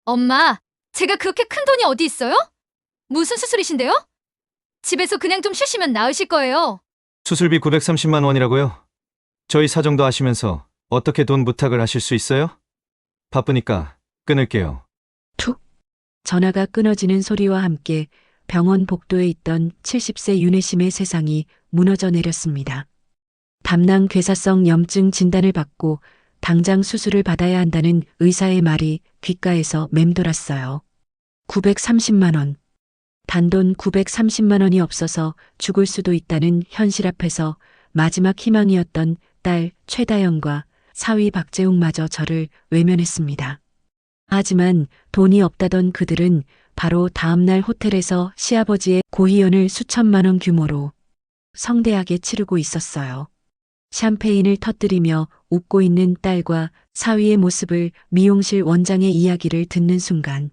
엄마, 제가 그렇게 큰 돈이 어디 있어요? 무슨 수술이신데요? 집에서 그냥 좀 쉬시면 나으실 거예요. 수술비 930만 원이라고요? 저희 사정도 아시면서 어떻게 돈 부탁을 하실 수 있어요? 바쁘니까 끊을게요. 툭! 전화가 끊어지는 소리와 함께 병원 복도에 있던 70세 윤혜심의 세상이 무너져 내렸습니다. 담낭 괴사성 염증 진단을 받고 당장 수술을 받아야 한다는 의사의 말이 귓가에서 맴돌았어요. 930만 원. 단돈 930만 원이 없어서 죽을 수도 있다는 현실 앞에서 마지막 희망이었던 딸 최다영과 사위 박재웅마저 저를 외면했습니다. 하지만 돈이 없다던 그들은 바로 다음날 호텔에서 시아버지의 고희연을 수천만 원 규모로 성대하게 치르고 있었어요. 샴페인을 터뜨리며 웃고 있는 딸과 사위의 모습을 미용실 원장의 이야기를 듣는 순간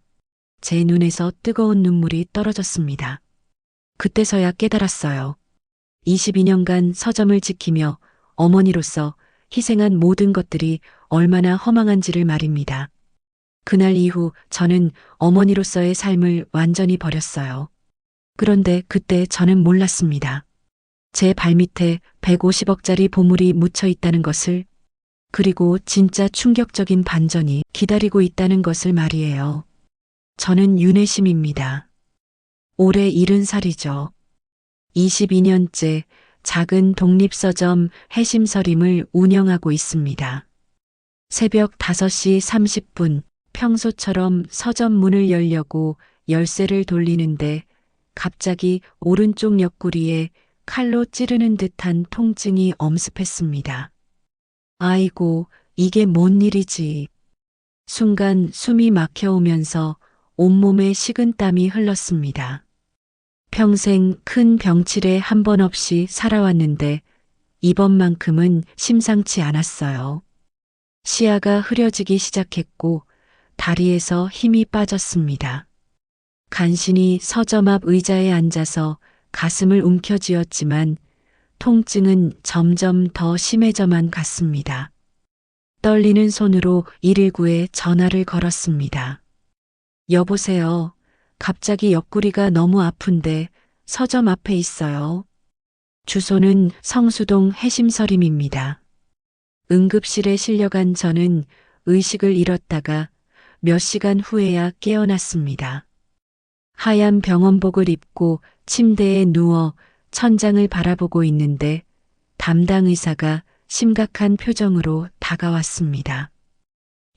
제 눈에서 뜨거운 눈물이 떨어졌습니다. 그때서야 깨달았어요. 22년간 서점을 지키며 어머니로서 희생한 모든 것들이 얼마나 허망한지를 말입니다. 그날 이후 저는 어머니로서의 삶을 완전히 버렸어요. 그런데 그때 저는 몰랐습니다. 제 발밑에 150억짜리 보물이 묻혀 있다는 것을, 그리고 진짜 충격적인 반전이 기다리고 있다는 것을 말이에요. 저는 윤혜심입니다. 올해 70살이죠. 22년째 작은 독립서점 해심서림을 운영하고 있습니다. 새벽 5시 30분 평소처럼 서점 문을 열려고 열쇠를 돌리는데 갑자기 오른쪽 옆구리에 칼로 찌르는 듯한 통증이 엄습했습니다. 아이고, 이게 뭔 일이지. 순간 숨이 막혀오면서 온몸에 식은땀이 흘렀습니다. 평생 큰 병치레 한 번 없이 살아왔는데 이번만큼은 심상치 않았어요. 시야가 흐려지기 시작했고 다리에서 힘이 빠졌습니다. 간신히 서점 앞 의자에 앉아서 가슴을 움켜쥐었지만 통증은 점점 더 심해져만 갔습니다. 떨리는 손으로 119에 전화를 걸었습니다. 여보세요. 갑자기 옆구리가 너무 아픈데 서점 앞에 있어요. 주소는 성수동 해심서림입니다. 응급실에 실려간 저는 의식을 잃었다가 몇 시간 후에야 깨어났습니다. 하얀 병원복을 입고 침대에 누워 천장을 바라보고 있는데 담당 의사가 심각한 표정으로 다가왔습니다.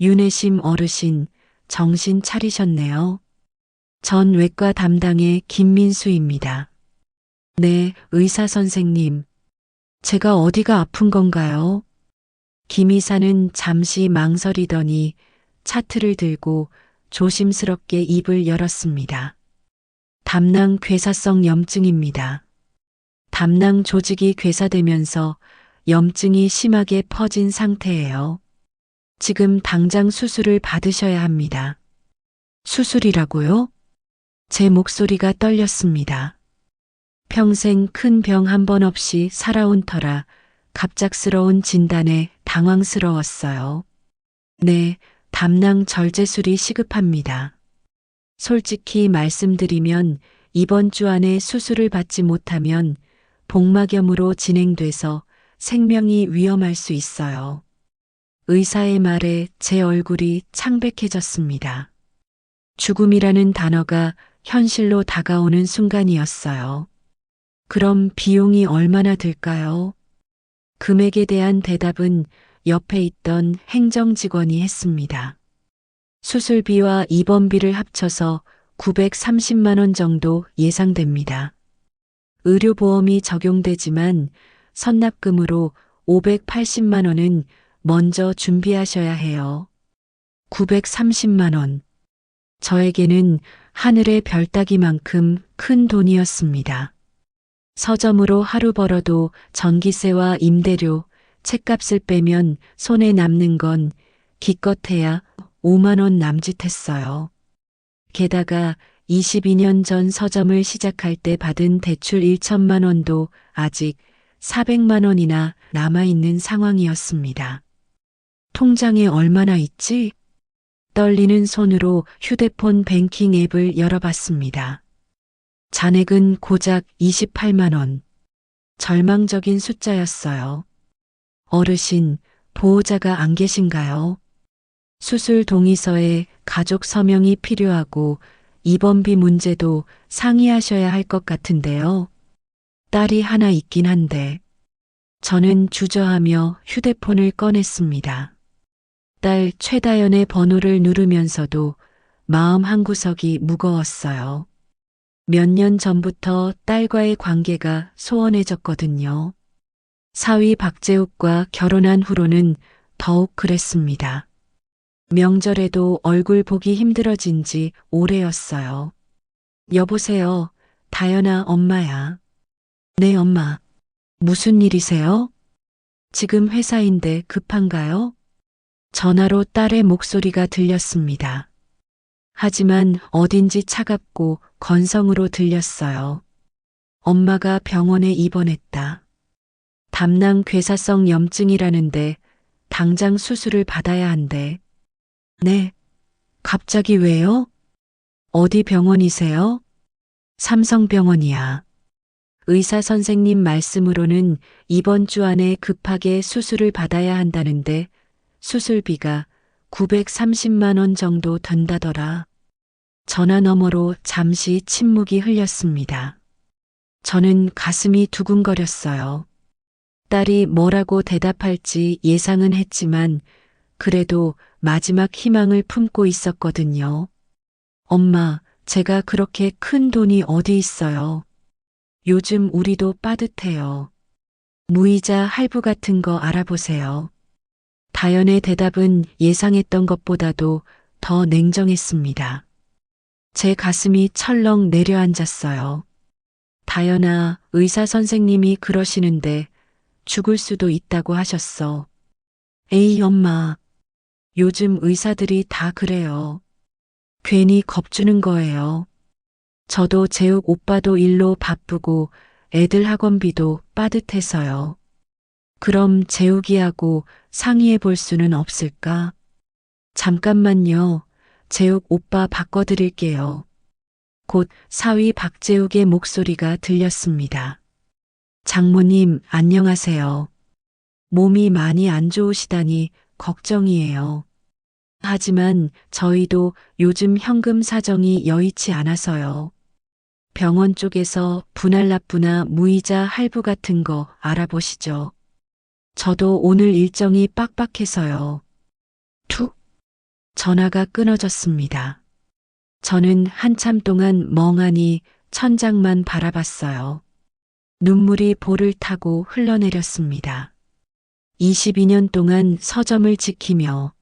윤혜심 어르신, 정신 차리셨네요. 전 외과 담당의 김민수입니다. 네, 의사 선생님. 제가 어디가 아픈 건가요? 김 의사는 잠시 망설이더니 차트를 들고 조심스럽게 입을 열었습니다. 담낭 괴사성 염증입니다. 담낭 조직이 괴사되면서 염증이 심하게 퍼진 상태예요. 지금 당장 수술을 받으셔야 합니다. 수술이라고요? 제 목소리가 떨렸습니다. 평생 큰 병 한 번 없이 살아온 터라 갑작스러운 진단에 당황스러웠어요. 네, 담낭 절제술이 시급합니다. 솔직히 말씀드리면 이번 주 안에 수술을 받지 못하면 복막염으로 진행돼서 생명이 위험할 수 있어요. 의사의 말에 제 얼굴이 창백해졌습니다. 죽음이라는 단어가 현실로 다가오는 순간이었어요. 그럼 비용이 얼마나 들까요? 금액에 대한 대답은 옆에 있던 행정직원이 했습니다. 수술비와 입원비를 합쳐서 930만 원 정도 예상됩니다. 의료보험이 적용되지만 선납금으로 580만 원은 먼저 준비하셔야 해요. 930만 원. 저에게는 하늘의 별 따기만큼 큰 돈이었습니다. 서점으로 하루 벌어도 전기세와 임대료, 책값을 빼면 손에 남는 건 기껏해야 5만 원 남짓했어요. 게다가 22년 전 서점을 시작할 때 받은 대출 1천만 원도 아직 400만 원이나 남아있는 상황이었습니다. 통장에 얼마나 있지? 떨리는 손으로 휴대폰 뱅킹 앱을 열어봤습니다. 잔액은 고작 28만 원. 절망적인 숫자였어요. 어르신, 보호자가 안 계신가요? 수술 동의서에 가족 서명이 필요하고 입원비 문제도 상의하셔야 할 것 같은데요. 딸이 하나 있긴 한데. 저는 주저하며 휴대폰을 꺼냈습니다. 딸 최다연의 번호를 누르면서도 마음 한구석이 무거웠어요. 몇 년 전부터 딸과의 관계가 소원해졌거든요. 사위 박재욱과 결혼한 후로는 더욱 그랬습니다. 명절에도 얼굴 보기 힘들어진 지 오래였어요. 여보세요, 다연아 엄마야. 네, 엄마. 무슨 일이세요? 지금 회사인데 급한가요? 전화로 딸의 목소리가 들렸습니다. 하지만 어딘지 차갑고 건성으로 들렸어요. 엄마가 병원에 입원했다. 담낭 괴사성 염증이라는데 당장 수술을 받아야 한대. 네. 갑자기 왜요? 어디 병원이세요? 삼성병원이야. 의사 선생님 말씀으로는 이번 주 안에 급하게 수술을 받아야 한다는데 수술비가 930만 원 정도 든다더라. 전화 너머로 잠시 침묵이 흘렸습니다. 저는 가슴이 두근거렸어요. 딸이 뭐라고 대답할지 예상은 했지만 그래도 마지막 희망을 품고 있었거든요. 엄마, 제가 그렇게 큰 돈이 어디 있어요. 요즘 우리도 빠듯해요. 무이자 할부 같은 거 알아보세요. 다연의 대답은 예상했던 것보다도 더 냉정했습니다. 제 가슴이 철렁 내려앉았어요. 다연아, 의사 선생님이 그러시는데 죽을 수도 있다고 하셨어. 에이, 엄마. 요즘 의사들이 다 그래요. 괜히 겁주는 거예요. 저도 재욱 오빠도 일로 바쁘고 애들 학원비도 빠듯해서요. 그럼 재욱이하고 상의해 볼 수는 없을까? 잠깐만요. 재욱 오빠 바꿔드릴게요. 곧 사위 박재욱의 목소리가 들렸습니다. 장모님, 안녕하세요. 몸이 많이 안 좋으시다니 걱정이에요. 하지만 저희도 요즘 현금 사정이 여의치 않아서요. 병원 쪽에서 분할납부나 무이자 할부 같은 거 알아보시죠. 저도 오늘 일정이 빡빡해서요. 툭! 전화가 끊어졌습니다. 저는 한참 동안 멍하니 천장만 바라봤어요. 눈물이 볼을 타고 흘러내렸습니다. 22년 동안 서점을 지키며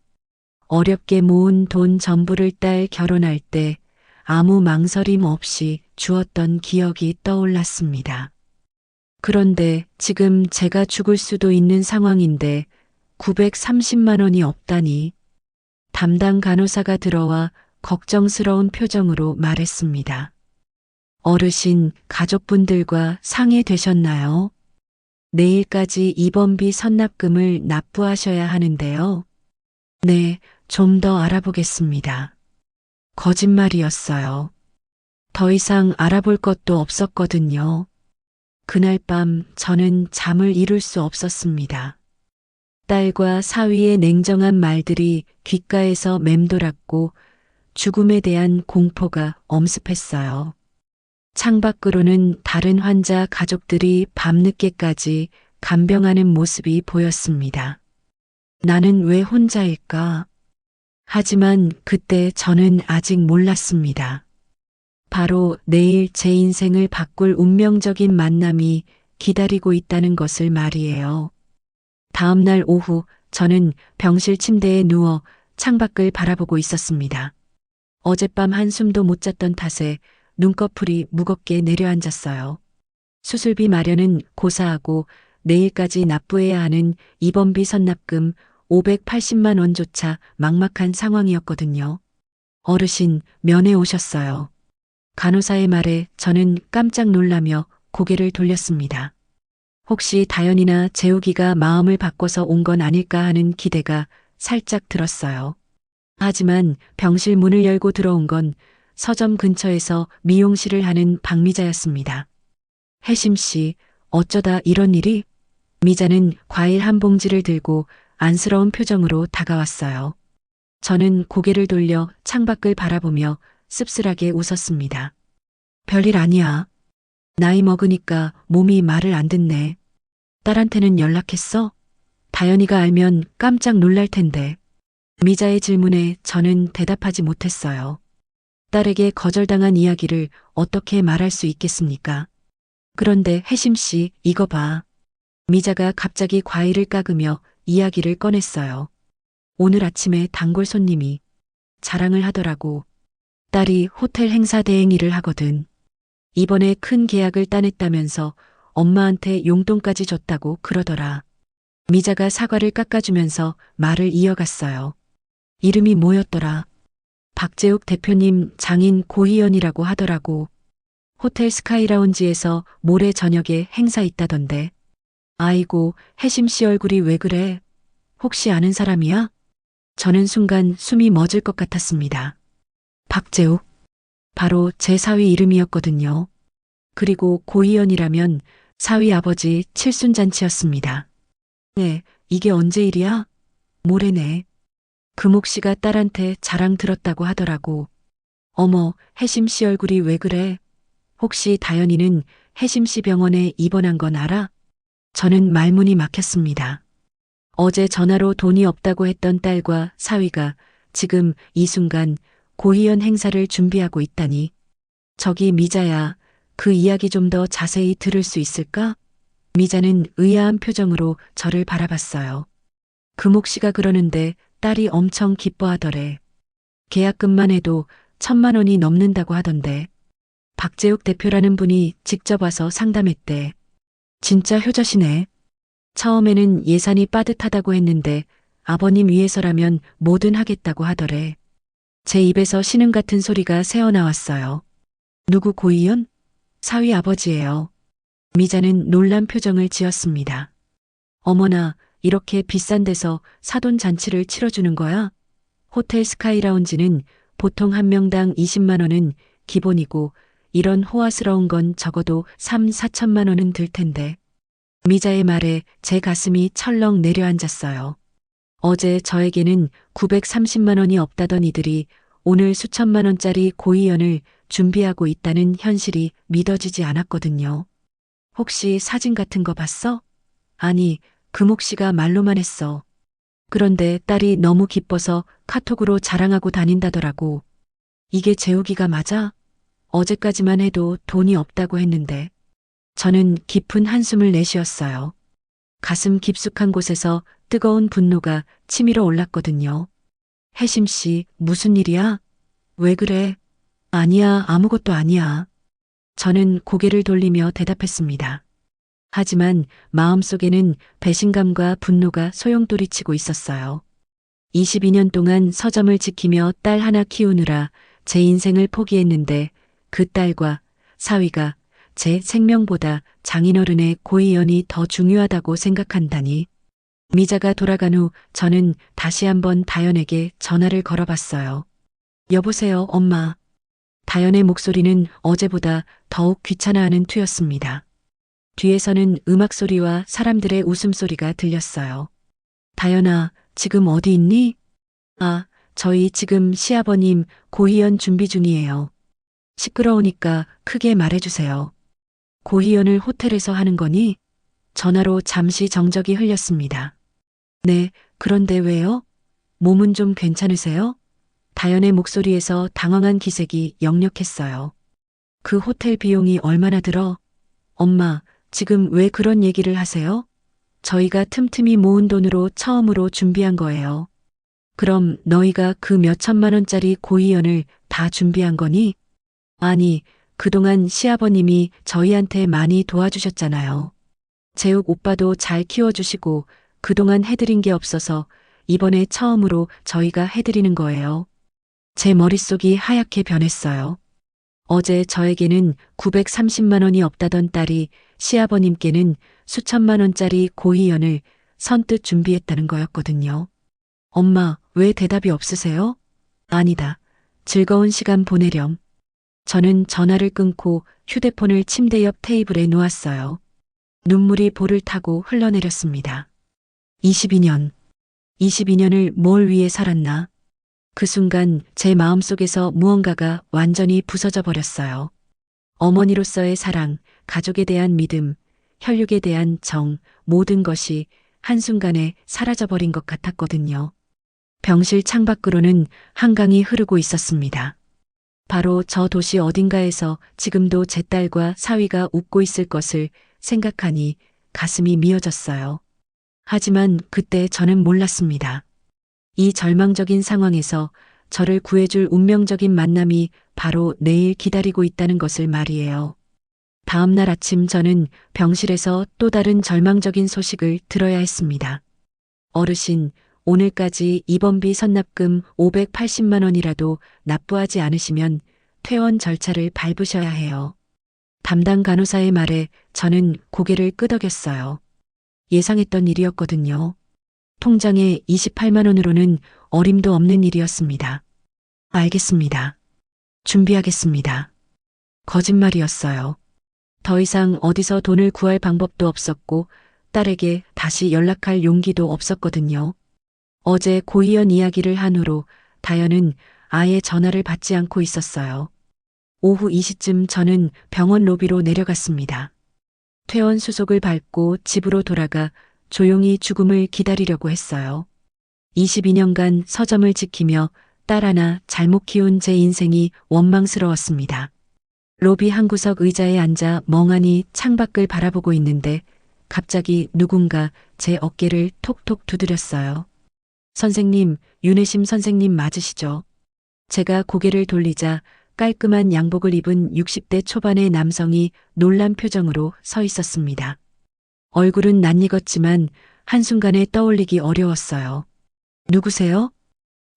어렵게 모은 돈 전부를 딸 결혼할 때 아무 망설임 없이 주었던 기억이 떠올랐습니다. 그런데 지금 제가 죽을 수도 있는 상황인데 930만 원이 없다니. 담당 간호사가 들어와 걱정스러운 표정으로 말했습니다. 어르신, 가족분들과 상의되셨나요? 내일까지 입원비 선납금을 납부하셔야 하는데요. 네, 좀 더 알아보겠습니다. 거짓말이었어요. 더 이상 알아볼 것도 없었거든요. 그날 밤 저는 잠을 이룰 수 없었습니다. 딸과 사위의 냉정한 말들이 귓가에서 맴돌았고 죽음에 대한 공포가 엄습했어요. 창밖으로는 다른 환자 가족들이 밤늦게까지 간병하는 모습이 보였습니다. 나는 왜 혼자일까? 하지만 그때 저는 아직 몰랐습니다. 바로 내일 제 인생을 바꿀 운명적인 만남이 기다리고 있다는 것을 말이에요. 다음 날 오후 저는 병실 침대에 누워 창밖을 바라보고 있었습니다. 어젯밤 한숨도 못 잤던 탓에 눈꺼풀이 무겁게 내려앉았어요. 수술비 마련은 고사하고 내일까지 납부해야 하는 입원비 선납금 580만 원조차 막막한 상황이었거든요. 어르신, 면회 오셨어요. 간호사의 말에 저는 깜짝 놀라며 고개를 돌렸습니다. 혹시 다연이나 재욱이가 마음을 바꿔서 온 건 아닐까 하는 기대가 살짝 들었어요. 하지만 병실 문을 열고 들어온 건 서점 근처에서 미용실을 하는 박미자였습니다. 혜심 씨, 어쩌다 이런 일이? 미자는 과일 한 봉지를 들고 안쓰러운 표정으로 다가왔어요. 저는 고개를 돌려 창밖을 바라보며 씁쓸하게 웃었습니다. 별일 아니야. 나이 먹으니까 몸이 말을 안 듣네. 딸한테는 연락했어? 다연이가 알면 깜짝 놀랄 텐데. 미자의 질문에 저는 대답하지 못했어요. 딸에게 거절당한 이야기를 어떻게 말할 수 있겠습니까? 그런데 혜심 씨, 이거 봐. 미자가 갑자기 과일을 깎으며 이야기를 꺼냈어요. 오늘 아침에 단골 손님이 자랑을 하더라고. 딸이 호텔 행사 대행 일을 하거든. 이번에 큰 계약을 따냈다면서 엄마한테 용돈까지 줬다고 그러더라. 미자가 사과를 깎아주면서 말을 이어갔어요. 이름이 뭐였더라? 박재욱 대표님 장인 고희연이라고 하더라고. 호텔 스카이라운지에서 모레 저녁에 행사 있다던데. 아이고, 혜심 씨 얼굴이 왜 그래? 혹시 아는 사람이야? 저는 순간 숨이 멎을 것 같았습니다. 박재욱? 바로 제 사위 이름이었거든요. 그리고 고희연이라면 사위 아버지 칠순잔치였습니다. 네, 이게 언제 일이야? 모레네. 금옥 씨가 딸한테 자랑 들었다고 하더라고. 어머, 혜심 씨 얼굴이 왜 그래? 혹시 다연이는 혜심 씨 병원에 입원한 건 알아? 저는 말문이 막혔습니다. 어제 전화로 돈이 없다고 했던 딸과 사위가 지금 이 순간 고희연 행사를 준비하고 있다니. 저기 미자야, 그 이야기 좀 더 자세히 들을 수 있을까? 미자는 의아한 표정으로 저를 바라봤어요. 금옥 씨가 그러는데 딸이 엄청 기뻐하더래. 계약금만 해도 1,000만 원이 넘는다고 하던데. 박재욱 대표라는 분이 직접 와서 상담했대. 진짜 효자시네. 처음에는 예산이 빠듯하다고 했는데 아버님 위해서라면 뭐든 하겠다고 하더래. 제 입에서 신음 같은 소리가 새어나왔어요. 누구 고희연? 사위 아버지예요. 미자는 놀란 표정을 지었습니다. 어머나, 이렇게 비싼 데서 사돈 잔치를 치러주는 거야? 호텔 스카이라운지는 보통 한 명당 20만 원은 기본이고 이런 호화스러운 건 적어도 3, 4천만 원은 들 텐데. 미자의 말에 제 가슴이 철렁 내려앉았어요. 어제 저에게는 930만 원이 없다던 이들이 오늘 수천만 원짜리 고희연을 준비하고 있다는 현실이 믿어지지 않았거든요. 혹시 사진 같은 거 봤어? 아니, 금옥 씨가 말로만 했어. 그런데 딸이 너무 기뻐서 카톡으로 자랑하고 다닌다더라고. 이게 재욱이가 맞아? 어제까지만 해도 돈이 없다고 했는데. 저는 깊은 한숨을 내쉬었어요. 가슴 깊숙한 곳에서 뜨거운 분노가 치밀어 올랐거든요. 혜심 씨, 무슨 일이야? 왜 그래? 아니야, 아무것도 아니야. 저는 고개를 돌리며 대답했습니다. 하지만 마음속에는 배신감과 분노가 소용돌이치고 있었어요. 22년 동안 서점을 지키며 딸 하나 키우느라 제 인생을 포기했는데 그 딸과 사위가 제 생명보다 장인어른의 고희연이 더 중요하다고 생각한다니. 미자가 돌아간 후 저는 다시 한번 다연에게 전화를 걸어봤어요. 여보세요, 엄마. 다연의 목소리는 어제보다 더욱 귀찮아하는 투였습니다. 뒤에서는 음악 소리와 사람들의 웃음소리가 들렸어요. 다연아, 지금 어디 있니? 아, 저희 지금 시아버님 고희연 준비 중이에요. 시끄러우니까 크게 말해주세요. 고희연을 호텔에서 하는 거니? 전화로 잠시 정적이 흘렸습니다. 네, 그런데 왜요? 몸은 좀 괜찮으세요? 다연의 목소리에서 당황한 기색이 역력했어요. 그 호텔 비용이 얼마나 들어? 엄마, 지금 왜 그런 얘기를 하세요? 저희가 틈틈이 모은 돈으로 처음으로 준비한 거예요. 그럼 너희가 그 몇천만 원짜리 고희연을 다 준비한 거니? 아니, 그동안 시아버님이 저희한테 많이 도와주셨잖아요. 재욱 오빠도 잘 키워주시고 그동안 해드린 게 없어서 이번에 처음으로 저희가 해드리는 거예요. 제 머릿속이 하얗게 변했어요. 어제 저에게는 930만 원이 없다던 딸이 시아버님께는 수천만 원짜리 고희연을 선뜻 준비했다는 거였거든요. 엄마, 왜 대답이 없으세요? 아니다. 즐거운 시간 보내렴. 저는 전화를 끊고 휴대폰을 침대 옆 테이블에 놓았어요. 눈물이 볼을 타고 흘러내렸습니다. 22년. 22년을 뭘 위해 살았나? 그 순간 제 마음속에서 무언가가 완전히 부서져 버렸어요. 어머니로서의 사랑, 가족에 대한 믿음, 혈육에 대한 정, 모든 것이 한순간에 사라져버린 것 같았거든요. 병실 창밖으로는 한강이 흐르고 있었습니다. 바로 저 도시 어딘가에서 지금도 제 딸과 사위가 웃고 있을 것을 생각하니 가슴이 미어졌어요. 하지만 그때 저는 몰랐습니다. 이 절망적인 상황에서 저를 구해줄 운명적인 만남이 바로 내일 기다리고 있다는 것을 말이에요. 다음 날 아침 저는 병실에서 또 다른 절망적인 소식을 들어야 했습니다. 어르신, 오늘까지 입원비 선납금 580만 원이라도 납부하지 않으시면 퇴원 절차를 밟으셔야 해요. 담당 간호사의 말에 저는 고개를 끄덕였어요. 예상했던 일이었거든요. 통장에 28만 원으로는 어림도 없는 일이었습니다. 알겠습니다. 준비하겠습니다. 거짓말이었어요. 더 이상 어디서 돈을 구할 방법도 없었고 딸에게 다시 연락할 용기도 없었거든요. 어제 고희연 이야기를 한 후로 다연은 아예 전화를 받지 않고 있었어요. 오후 2시쯤 저는 병원 로비로 내려갔습니다. 퇴원 수속을 밟고 집으로 돌아가 조용히 죽음을 기다리려고 했어요. 22년간 서점을 지키며 딸 하나 잘못 키운 제 인생이 원망스러웠습니다. 로비 한 구석 의자에 앉아 멍하니 창밖을 바라보고 있는데 갑자기 누군가 제 어깨를 톡톡 두드렸어요. 선생님, 윤혜심 선생님 맞으시죠? 제가 고개를 돌리자 깔끔한 양복을 입은 60대 초반의 남성이 놀란 표정으로 서 있었습니다. 얼굴은 낯익었지만 한순간에 떠올리기 어려웠어요. 누구세요?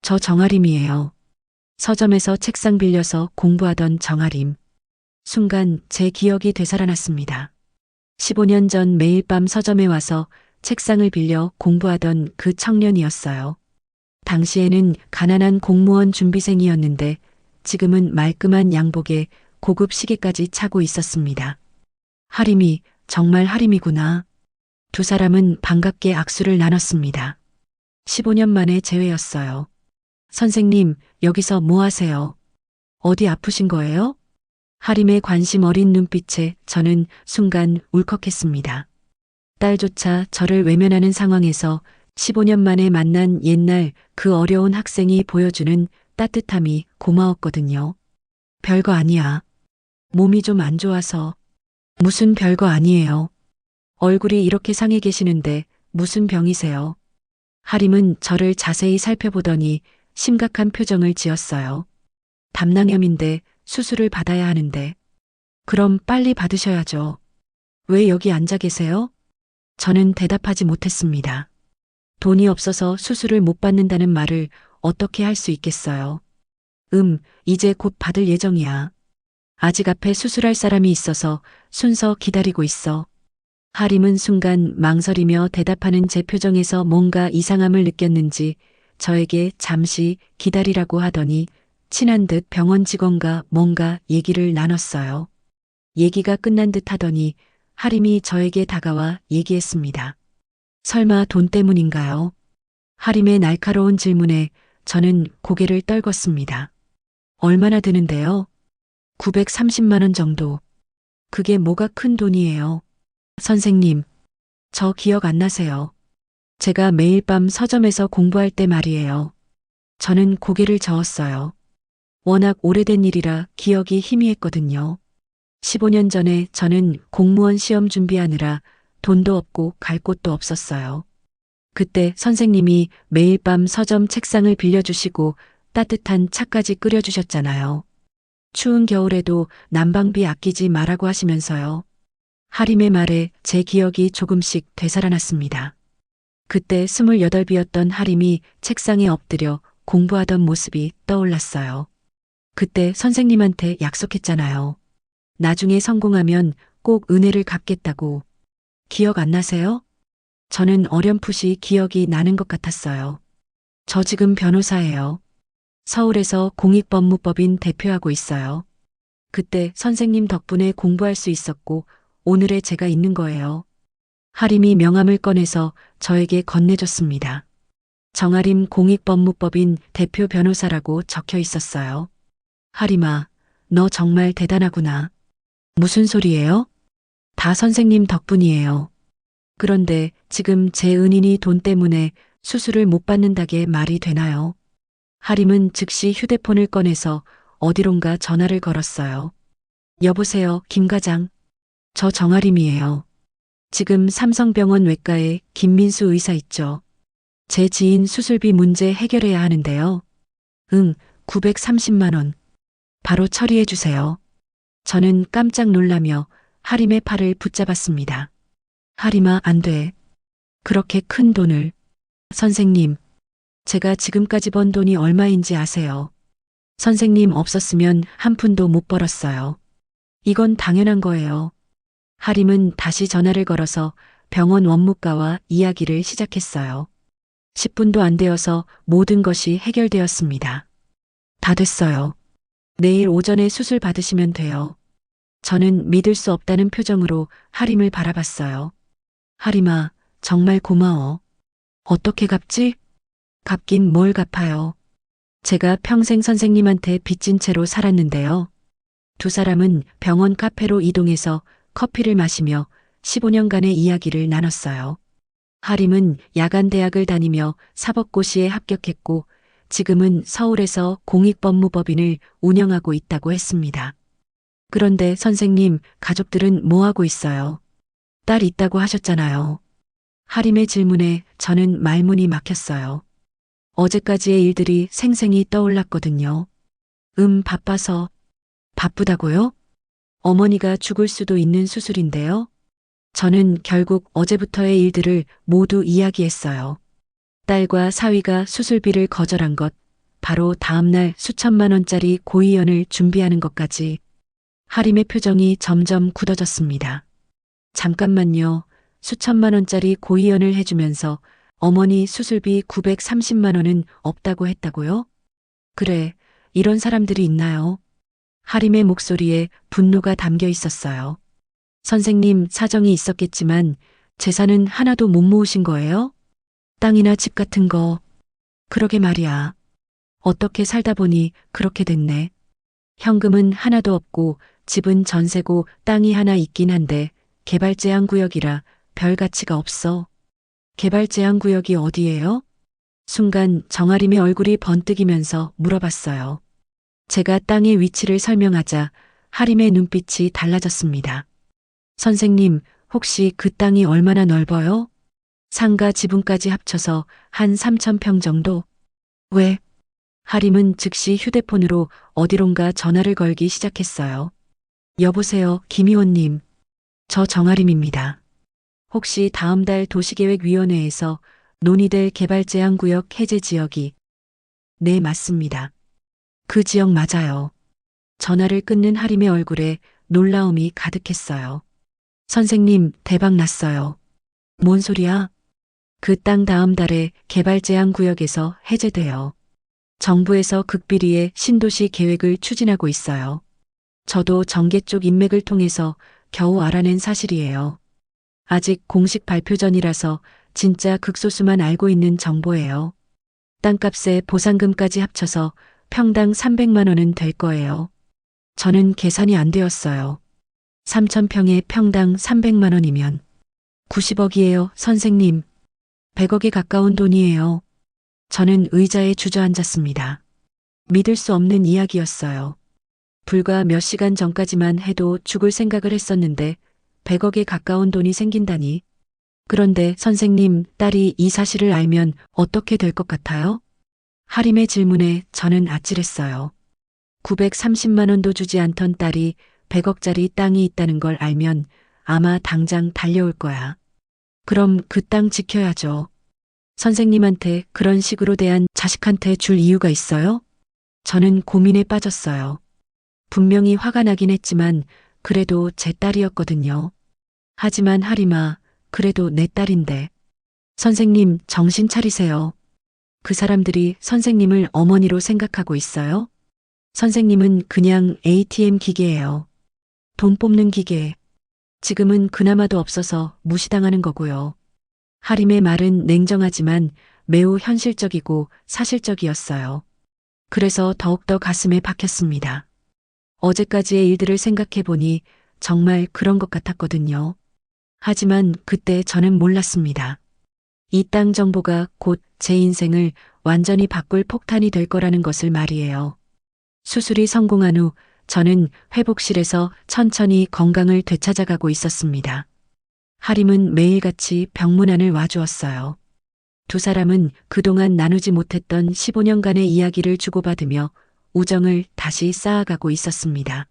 저 정아림이에요. 서점에서 책상 빌려서 공부하던 정아림. 순간 제 기억이 되살아났습니다. 15년 전 매일 밤 서점에 와서 책상을 빌려 공부하던 그 청년이었어요. 당시에는 가난한 공무원 준비생이었는데 지금은 말끔한 양복에 고급 시계까지 차고 있었습니다. 하림이, 정말 하림이구나. 두 사람은 반갑게 악수를 나눴습니다. 15년 만에 재회였어요. 선생님, 여기서 뭐 하세요? 어디 아프신 거예요? 하림의 관심 어린 눈빛에 저는 순간 울컥했습니다. 딸조차 저를 외면하는 상황에서 15년 만에 만난 옛날 그 어려운 학생이 보여주는 따뜻함이 고마웠거든요. 별거 아니야. 몸이 좀 안 좋아서. 무슨 별거 아니에요. 얼굴이 이렇게 상해 계시는데 무슨 병이세요? 하림은 저를 자세히 살펴보더니 심각한 표정을 지었어요. 담낭염인데 수술을 받아야 하는데. 그럼 빨리 받으셔야죠. 왜 여기 앉아 계세요? 저는 대답하지 못했습니다. 돈이 없어서 수술을 못 받는다는 말을 어떻게 할 수 있겠어요? 이제 곧 받을 예정이야. 아직 앞에 수술할 사람이 있어서 순서 기다리고 있어. 하림은 순간 망설이며 대답하는 제 표정에서 뭔가 이상함을 느꼈는지 저에게 잠시 기다리라고 하더니 친한 듯 병원 직원과 뭔가 얘기를 나눴어요. 얘기가 끝난 듯 하더니 하림이 저에게 다가와 얘기했습니다. 설마 돈 때문인가요? 하림의 날카로운 질문에 저는 고개를 떨궜습니다. 얼마나 드는데요? 930만 원 정도. 그게 뭐가 큰 돈이에요? 선생님, 저 기억 안 나세요? 제가 매일 밤 서점에서 공부할 때 말이에요. 저는 고개를 저었어요. 워낙 오래된 일이라 기억이 희미했거든요. 15년 전에 저는 공무원 시험 준비하느라 돈도 없고 갈 곳도 없었어요. 그때 선생님이 매일 밤 서점 책상을 빌려주시고 따뜻한 차까지 끓여주셨잖아요. 추운 겨울에도 난방비 아끼지 말라고 하시면서요. 하림의 말에 제 기억이 조금씩 되살아났습니다. 그때 28이었던 하림이 책상에 엎드려 공부하던 모습이 떠올랐어요. 그때 선생님한테 약속했잖아요. 나중에 성공하면 꼭 은혜를 갚겠다고. 기억 안 나세요? 저는 어렴풋이 기억이 나는 것 같았어요. 저 지금 변호사예요. 서울에서 공익법무법인 대표하고 있어요. 그때 선생님 덕분에 공부할 수 있었고 오늘의 제가 있는 거예요. 하림이 명함을 꺼내서 저에게 건네줬습니다. 정하림 공익법무법인 대표 변호사라고 적혀 있었어요. 하림아, 너 정말 대단하구나. 무슨 소리예요? 다 선생님 덕분이에요. 그런데 지금 제 은인이 돈 때문에 수술을 못 받는다게 말이 되나요? 하림은 즉시 휴대폰을 꺼내서 어디론가 전화를 걸었어요. 여보세요, 김 과장. 저 정하림이에요. 지금 삼성병원 외과에 김민수 의사 있죠. 제 지인 수술비 문제 해결해야 하는데요. 930만 원. 바로 처리해 주세요. 저는 깜짝 놀라며 하림의 팔을 붙잡았습니다. 하림아, 안 돼. 그렇게 큰 돈을. 선생님, 제가 지금까지 번 돈이 얼마인지 아세요? 선생님 없었으면 한 푼도 못 벌었어요. 이건 당연한 거예요. 하림은 다시 전화를 걸어서 병원 원무과와 이야기를 시작했어요. 10분도 안 되어서 모든 것이 해결되었습니다. 다 됐어요. 내일 오전에 수술 받으시면 돼요. 저는 믿을 수 없다는 표정으로 하림을 바라봤어요. 하림아, 정말 고마워. 어떻게 갚지? 갚긴 뭘 갚아요. 제가 평생 선생님한테 빚진 채로 살았는데요. 두 사람은 병원 카페로 이동해서 커피를 마시며 15년간의 이야기를 나눴어요. 하림은 야간대학을 다니며 사법고시에 합격했고 지금은 서울에서 공익법무법인을 운영하고 있다고 했습니다. 그런데 선생님, 가족들은 뭐 하고 있어요? 딸 있다고 하셨잖아요. 하림의 질문에 저는 말문이 막혔어요. 어제까지의 일들이 생생히 떠올랐거든요. 바빠서. 바쁘다고요? 어머니가 죽을 수도 있는 수술인데요. 저는 결국 어제부터의 일들을 모두 이야기했어요. 딸과 사위가 수술비를 거절한 것, 바로 다음날 수천만 원짜리 고이연을 준비하는 것까지. 하림의 표정이 점점 굳어졌습니다. 잠깐만요. 수천만 원짜리 고이연을 해주면서 어머니 수술비 930만 원은 없다고 했다고요? 그래, 이런 사람들이 있나요? 하림의 목소리에 분노가 담겨 있었어요. 선생님, 사정이 있었겠지만 재산은 하나도 못 모으신 거예요? 땅이나 집 같은 거. 그러게 말이야. 어떻게 살다 보니 그렇게 됐네. 현금은 하나도 없고 집은 전세고 땅이 하나 있긴 한데 개발제한구역이라 별 가치가 없어. 개발제한구역이 어디예요? 순간 정아림의 얼굴이 번뜩이면서 물어봤어요. 제가 땅의 위치를 설명하자 하림의 눈빛이 달라졌습니다. 선생님, 혹시 그 땅이 얼마나 넓어요? 상가 지붕까지 합쳐서 한 3,000평 정도? 왜? 하림은 즉시 휴대폰으로 어디론가 전화를 걸기 시작했어요. 여보세요, 김 의원님. 저 정아림입니다. 혹시 다음 달 도시계획위원회에서 논의될 개발제한구역 해제 지역이? 네, 맞습니다. 그 지역 맞아요. 전화를 끊는 하림의 얼굴에 놀라움이 가득했어요. 선생님, 대박 났어요. 뭔 소리야? 그 땅 다음 달에 개발제한구역에서 해제돼요. 정부에서 극비리의 신도시 계획을 추진하고 있어요. 저도 정계 쪽 인맥을 통해서 겨우 알아낸 사실이에요. 아직 공식 발표 전이라서 진짜 극소수만 알고 있는 정보예요. 땅값에 보상금까지 합쳐서 평당 300만 원은 될 거예요. 저는 계산이 안 되었어요. 3,000평에 평당 300만 원이면 90억이에요, 선생님. 100억에 가까운 돈이에요. 저는 의자에 주저앉았습니다. 믿을 수 없는 이야기였어요. 불과 몇 시간 전까지만 해도 죽을 생각을 했었는데 100억에 가까운 돈이 생긴다니. 그런데 선생님, 딸이 이 사실을 알면 어떻게 될 것 같아요? 하림의 질문에 저는 아찔했어요. 930만 원도 주지 않던 딸이 100억짜리 땅이 있다는 걸 알면 아마 당장 달려올 거야. 그럼 그 땅 지켜야죠. 선생님한테 그런 식으로 대한 자식한테 줄 이유가 있어요? 저는 고민에 빠졌어요. 분명히 화가 나긴 했지만 그래도 제 딸이었거든요. 하지만 하림아, 그래도 내 딸인데. 선생님, 정신 차리세요. 그 사람들이 선생님을 어머니로 생각하고 있어요? 선생님은 그냥 ATM 기계예요. 돈 뽑는 기계. 지금은 그나마도 없어서 무시당하는 거고요. 하림의 말은 냉정하지만 매우 현실적이고 사실적이었어요. 그래서 더욱더 가슴에 박혔습니다. 어제까지의 일들을 생각해 보니 정말 그런 것 같았거든요. 하지만 그때 저는 몰랐습니다. 이 땅 정보가 곧 제 인생을 완전히 바꿀 폭탄이 될 거라는 것을 말이에요. 수술이 성공한 후 저는 회복실에서 천천히 건강을 되찾아가고 있었습니다. 하림은 매일같이 병문안을 와주었어요. 두 사람은 그동안 나누지 못했던 15년간의 이야기를 주고받으며 우정을 다시 쌓아가고 있었습니다.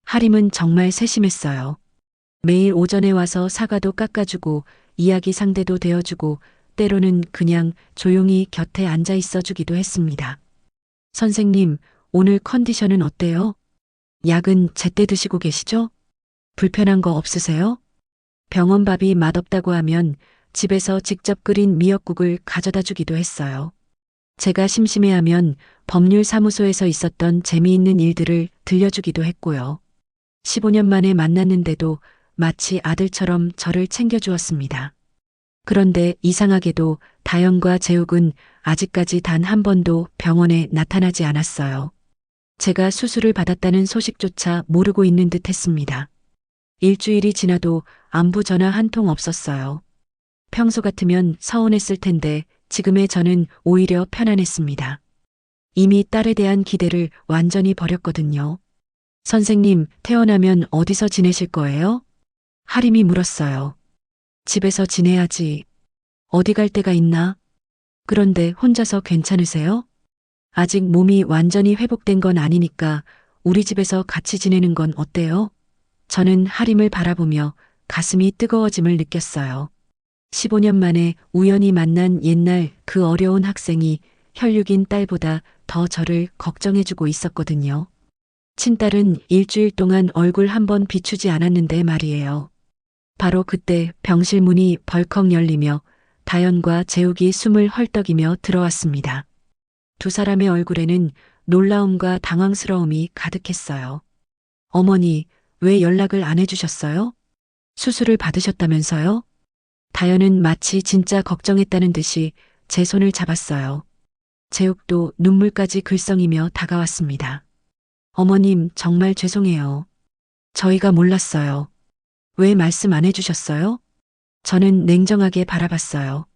하림은 정말 세심했어요. 매일 오전에 와서 사과도 깎아주고 이야기 상대도 되어주고 때로는 그냥 조용히 곁에 앉아 있어 주기도 했습니다. 선생님, 오늘 컨디션은 어때요? 약은 제때 드시고 계시죠? 불편한 거 없으세요? 병원 밥이 맛없다고 하면 집에서 직접 끓인 미역국을 가져다 주기도 했어요. 제가 심심해하면 법률사무소에서 있었던 재미있는 일들을 들려주기도 했고요. 15년 만에 만났는데도 마치 아들처럼 저를 챙겨주었습니다. 그런데 이상하게도 다영과 재욱은 아직까지 단 한 번도 병원에 나타나지 않았어요. 제가 수술을 받았다는 소식조차 모르고 있는 듯 했습니다. 일주일이 지나도 안부 전화 한 통 없었어요. 평소 같으면 서운했을 텐데 지금의 저는 오히려 편안했습니다. 이미 딸에 대한 기대를 완전히 버렸거든요. 선생님, 태어나면 어디서 지내실 거예요? 하림이 물었어요. 집에서 지내야지. 어디 갈 데가 있나? 그런데 혼자서 괜찮으세요? 아직 몸이 완전히 회복된 건 아니니까 우리 집에서 같이 지내는 건 어때요? 저는 하림을 바라보며 가슴이 뜨거워짐을 느꼈어요. 15년 만에 우연히 만난 옛날 그 어려운 학생이 혈육인 딸보다 더 저를 걱정해주고 있었거든요. 친딸은 일주일 동안 얼굴 한 번 비추지 않았는데 말이에요. 바로 그때 병실 문이 벌컥 열리며 다연과 재욱이 숨을 헐떡이며 들어왔습니다. 두 사람의 얼굴에는 놀라움과 당황스러움이 가득했어요. 어머니, 왜 연락을 안 해주셨어요? 수술을 받으셨다면서요? 다연은 마치 진짜 걱정했다는 듯이 제 손을 잡았어요. 재욱도 눈물까지 글썽이며 다가왔습니다. 어머님, 정말 죄송해요. 저희가 몰랐어요. 왜 말씀 안 해주셨어요? 저는 냉정하게 바라봤어요.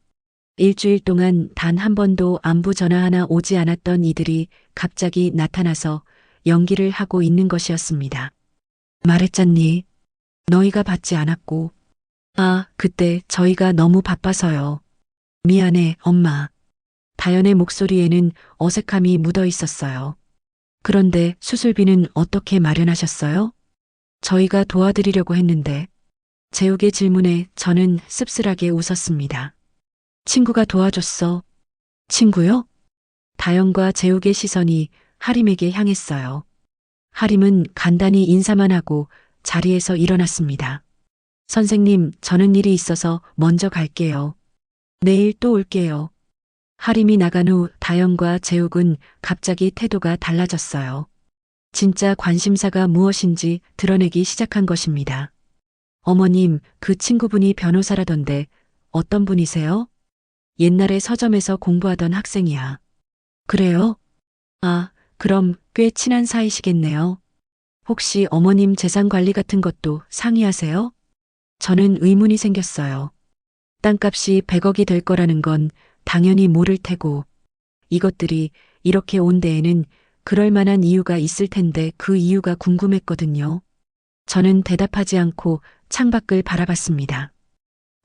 일주일 동안 단 한 번도 안부 전화 하나 오지 않았던 이들이 갑자기 나타나서 연기를 하고 있는 것이었습니다. 말했잖니. 너희가 받지 않았고. 아, 그때 저희가 너무 바빠서요. 미안해, 엄마. 다연의 목소리에는 어색함이 묻어 있었어요. 그런데 수술비는 어떻게 마련하셨어요? 저희가 도와드리려고 했는데. 재욱의 질문에 저는 씁쓸하게 웃었습니다. 친구가 도와줬어. 친구요? 다영과 재욱의 시선이 하림에게 향했어요. 하림은 간단히 인사만 하고 자리에서 일어났습니다. 선생님, 저는 일이 있어서 먼저 갈게요. 내일 또 올게요. 하림이 나간 후 다영과 재욱은 갑자기 태도가 달라졌어요. 진짜 관심사가 무엇인지 드러내기 시작한 것입니다. 어머님, 그 친구분이 변호사라던데 어떤 분이세요? 옛날에 서점에서 공부하던 학생이야. 그래요? 아, 그럼 꽤 친한 사이시겠네요. 혹시 어머님 재산 관리 같은 것도 상의하세요? 저는 의문이 생겼어요. 땅값이 100억이 될 거라는 건 당연히 모를 테고, 이것들이 이렇게 온 데에는 그럴 만한 이유가 있을 텐데 그 이유가 궁금했거든요. 저는 대답하지 않고 창밖을 바라봤습니다.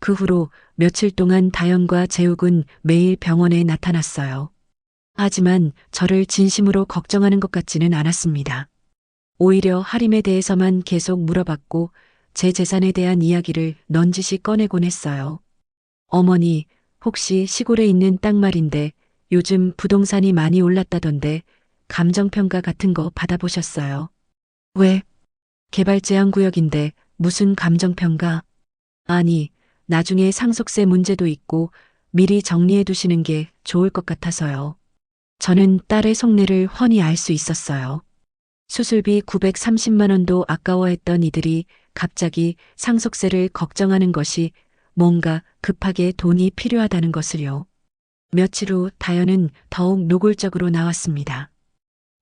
그 후로 며칠 동안 다연과 재욱은 매일 병원에 나타났어요. 하지만 저를 진심으로 걱정하는 것 같지는 않았습니다. 오히려 하림에 대해서만 계속 물어봤고 제 재산에 대한 이야기를 넌지시 꺼내곤 했어요. 어머니, 혹시 시골에 있는 땅 말인데 요즘 부동산이 많이 올랐다던데 감정평가 같은 거 받아보셨어요? 왜? 개발 제한 구역인데 무슨 감정평가? 아니, 나중에 상속세 문제도 있고 미리 정리해 두시는 게 좋을 것 같아서요. 저는 딸의 속내를 훤히 알 수 있었어요. 수술비 930만 원도 아까워했던 이들이 갑자기 상속세를 걱정하는 것이 뭔가 급하게 돈이 필요하다는 것을요. 며칠 후 다현은 더욱 노골적으로 나왔습니다.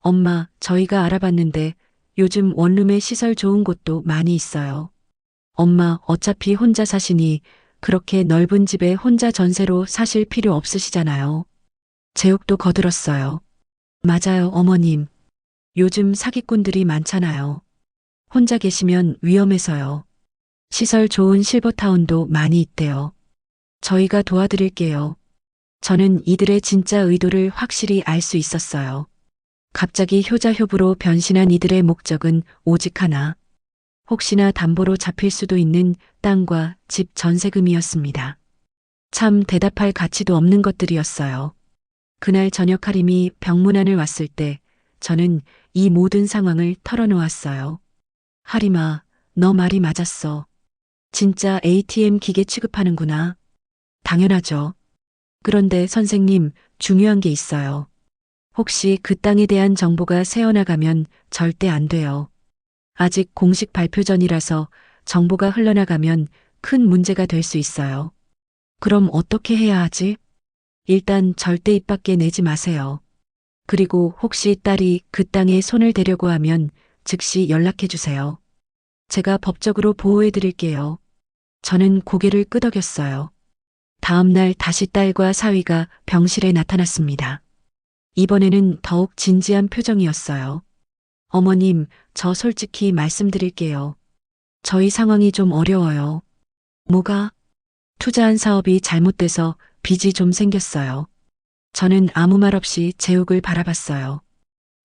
엄마, 저희가 알아봤는데 요즘 원룸에 시설 좋은 곳도 많이 있어요. 엄마, 어차피 혼자 사시니 그렇게 넓은 집에 혼자 전세로 사실 필요 없으시잖아요. 제옥도 거들었어요. 맞아요, 어머님. 요즘 사기꾼들이 많잖아요. 혼자 계시면 위험해서요. 시설 좋은 실버타운도 많이 있대요. 저희가 도와드릴게요. 저는 이들의 진짜 의도를 확실히 알 수 있었어요. 갑자기 효자효부로 변신한 이들의 목적은 오직 하나. 혹시나 담보로 잡힐 수도 있는 땅과 집 전세금이었습니다. 참 대답할 가치도 없는 것들이었어요. 그날 저녁 하림이 병문안을 왔을 때 저는 이 모든 상황을 털어놓았어요. 하림아, 너 말이 맞았어. 진짜 ATM 기계 취급하는구나. 당연하죠. 그런데 선생님, 중요한 게 있어요. 혹시 그 땅에 대한 정보가 새어나가면 절대 안 돼요. 아직 공식 발표 전이라서 정보가 흘러나가면 큰 문제가 될 수 있어요. 그럼 어떻게 해야 하지? 일단 절대 입 밖에 내지 마세요. 그리고 혹시 딸이 그 땅에 손을 대려고 하면 즉시 연락해 주세요. 제가 법적으로 보호해 드릴게요. 저는 고개를 끄덕였어요. 다음 날 다시 딸과 사위가 병실에 나타났습니다. 이번에는 더욱 진지한 표정이었어요. 어머님, 저 솔직히 말씀드릴게요. 저희 상황이 좀 어려워요. 뭐가? 투자한 사업이 잘못돼서 빚이 좀 생겼어요. 저는 아무 말 없이 제옥을 바라봤어요.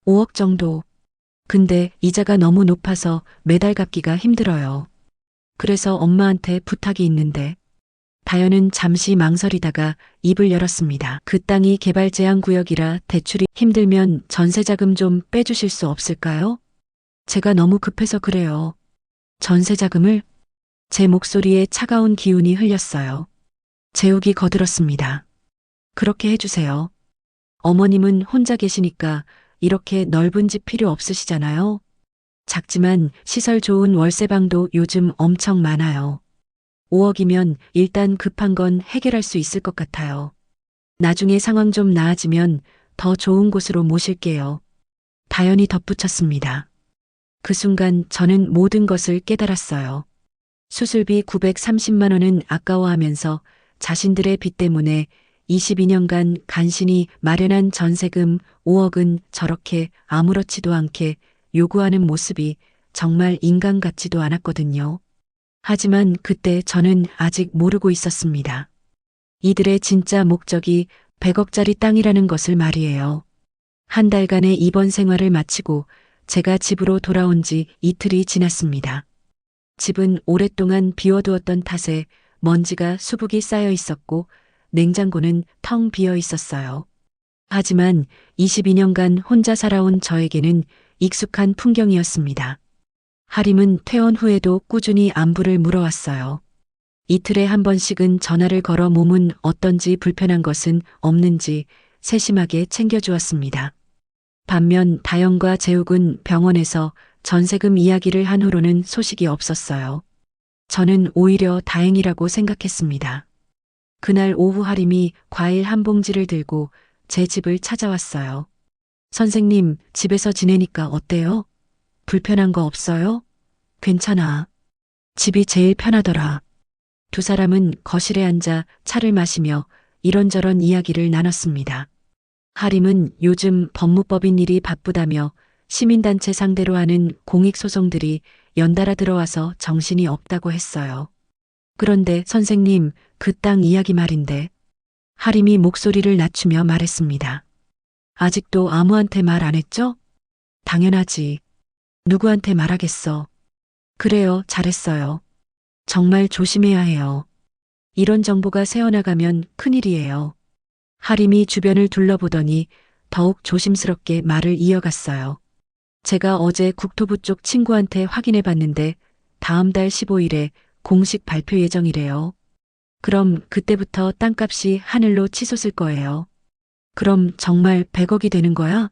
5억 정도. 근데 이자가 너무 높아서 매달 갚기가 힘들어요. 그래서 엄마한테 부탁이 있는데. 다현은 잠시 망설이다가 입을 열었습니다. 그 땅이 개발 제한 구역이라 대출이 힘들면 전세자금 좀 빼주실 수 없을까요? 제가 너무 급해서 그래요. 전세자금을? 제 목소리에 차가운 기운이 흘렸어요. 제옥이 거들었습니다. 그렇게 해주세요. 어머님은 혼자 계시니까 이렇게 넓은 집 필요 없으시잖아요. 작지만 시설 좋은 월세방도 요즘 엄청 많아요. 5억이면 일단 급한 건 해결할 수 있을 것 같아요. 나중에 상황 좀 나아지면 더 좋은 곳으로 모실게요. 다현이 덧붙였습니다. 그 순간 저는 모든 것을 깨달았어요. 수술비 930만 원은 아까워하면서 자신들의 빚 때문에 22년간 간신히 마련한 전세금 5억은 저렇게 아무렇지도 않게 요구하는 모습이 정말 인간 같지도 않았거든요. 하지만 그때 저는 아직 모르고 있었습니다. 이들의 진짜 목적이 100억짜리 땅이라는 것을 말이에요. 한 달간의 입원 생활을 마치고 제가 집으로 돌아온 지 이틀이 지났습니다. 집은 오랫동안 비워두었던 탓에 먼지가 수북이 쌓여 있었고 냉장고는 텅 비어 있었어요. 하지만 22년간 혼자 살아온 저에게는 익숙한 풍경이었습니다. 하림은 퇴원 후에도 꾸준히 안부를 물어왔어요. 이틀에 한 번씩은 전화를 걸어 몸은 어떤지 불편한 것은 없는지 세심하게 챙겨주었습니다. 반면 다영과 재욱은 병원에서 전세금 이야기를 한 후로는 소식이 없었어요. 저는 오히려 다행이라고 생각했습니다. 그날 오후 하림이 과일 한 봉지를 들고 제 집을 찾아왔어요. 선생님, 집에서 지내니까 어때요? 불편한 거 없어요? 괜찮아. 집이 제일 편하더라. 두 사람은 거실에 앉아 차를 마시며 이런저런 이야기를 나눴습니다. 하림은 요즘 법무법인 일이 바쁘다며 시민단체 상대로 하는 공익소송들이 연달아 들어와서 정신이 없다고 했어요. 그런데 선생님, 그 땅 이야기 말인데. 하림이 목소리를 낮추며 말했습니다. 아직도 아무한테 말 안 했죠? 당연하지. 누구한테 말하겠어. 그래요, 잘했어요. 정말 조심해야 해요. 이런 정보가 새어나가면 큰일이에요. 하림이 주변을 둘러보더니 더욱 조심스럽게 말을 이어갔어요. 제가 어제 국토부 쪽 친구한테 확인해 봤는데 다음 달 15일에 공식 발표 예정이래요. 그럼 그때부터 땅값이 하늘로 치솟을 거예요. 그럼 정말 100억이 되는 거야?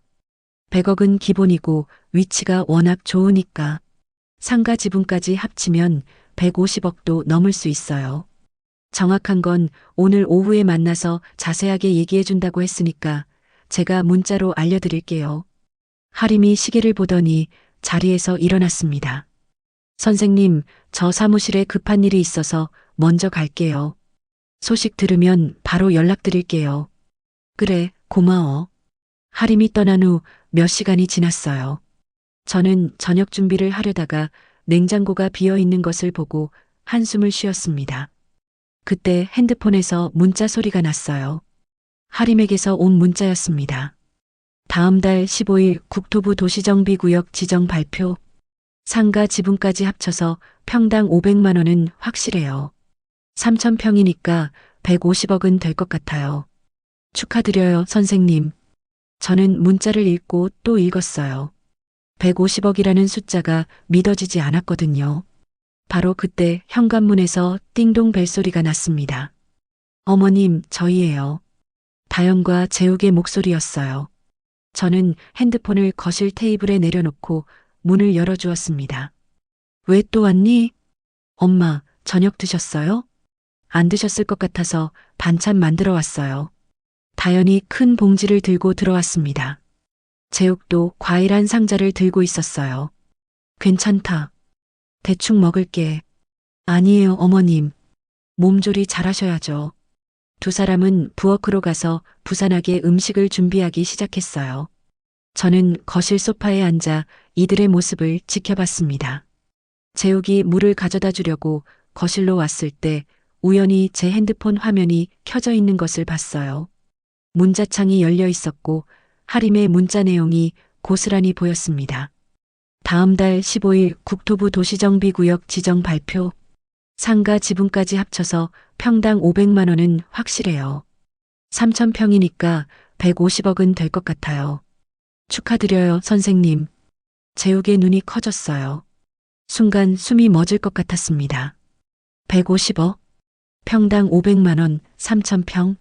100억은 기본이고 위치가 워낙 좋으니까. 상가 지분까지 합치면 150억도 넘을 수 있어요. 정확한 건 오늘 오후에 만나서 자세하게 얘기해 준다고 했으니까 제가 문자로 알려드릴게요. 하림이 시계를 보더니 자리에서 일어났습니다. 선생님, 저 사무실에 급한 일이 있어서 먼저 갈게요. 소식 들으면 바로 연락드릴게요. 그래, 고마워. 하림이 떠난 후 몇 시간이 지났어요. 저는 저녁 준비를 하려다가 냉장고가 비어 있는 것을 보고 한숨을 쉬었습니다. 그때 핸드폰에서 문자 소리가 났어요. 하림에게서 온 문자였습니다. 다음 달 15일 국토부 도시정비구역 지정 발표. 상가 지분까지 합쳐서 평당 500만 원은 확실해요. 3,000평이니까 150억은 될 것 같아요. 축하드려요, 선생님. 저는 문자를 읽고 또 읽었어요. 150억이라는 숫자가 믿어지지 않았거든요. 바로 그때 현관문에서 띵동 벨소리가 났습니다. 어머님, 저희예요. 다영과 재욱의 목소리였어요. 저는 핸드폰을 거실 테이블에 내려놓고 문을 열어주었습니다. 왜 또 왔니? 엄마, 저녁 드셨어요? 안 드셨을 것 같아서 반찬 만들어 왔어요. 다연이 큰 봉지를 들고 들어왔습니다. 재욱도 과일 한 상자를 들고 있었어요. 괜찮다. 대충 먹을게. 아니에요, 어머님. 몸조리 잘하셔야죠. 두 사람은 부엌으로 가서 부산하게 음식을 준비하기 시작했어요. 저는 거실 소파에 앉아 이들의 모습을 지켜봤습니다. 재욱이 물을 가져다 주려고 거실로 왔을 때 우연히 제 핸드폰 화면이 켜져 있는 것을 봤어요. 문자창이 열려 있었고 하림의 문자 내용이 고스란히 보였습니다. 다음 달 15일 국토부 도시정비구역 지정 발표. 상가 지분까지 합쳐서 평당 500만 원은 확실해요. 3,000평이니까 150억은 될 것 같아요. 축하드려요, 선생님. 재욱의 눈이 커졌어요. 순간 숨이 멎을 것 같았습니다. 150억? 평당 500만 원, 3,000평?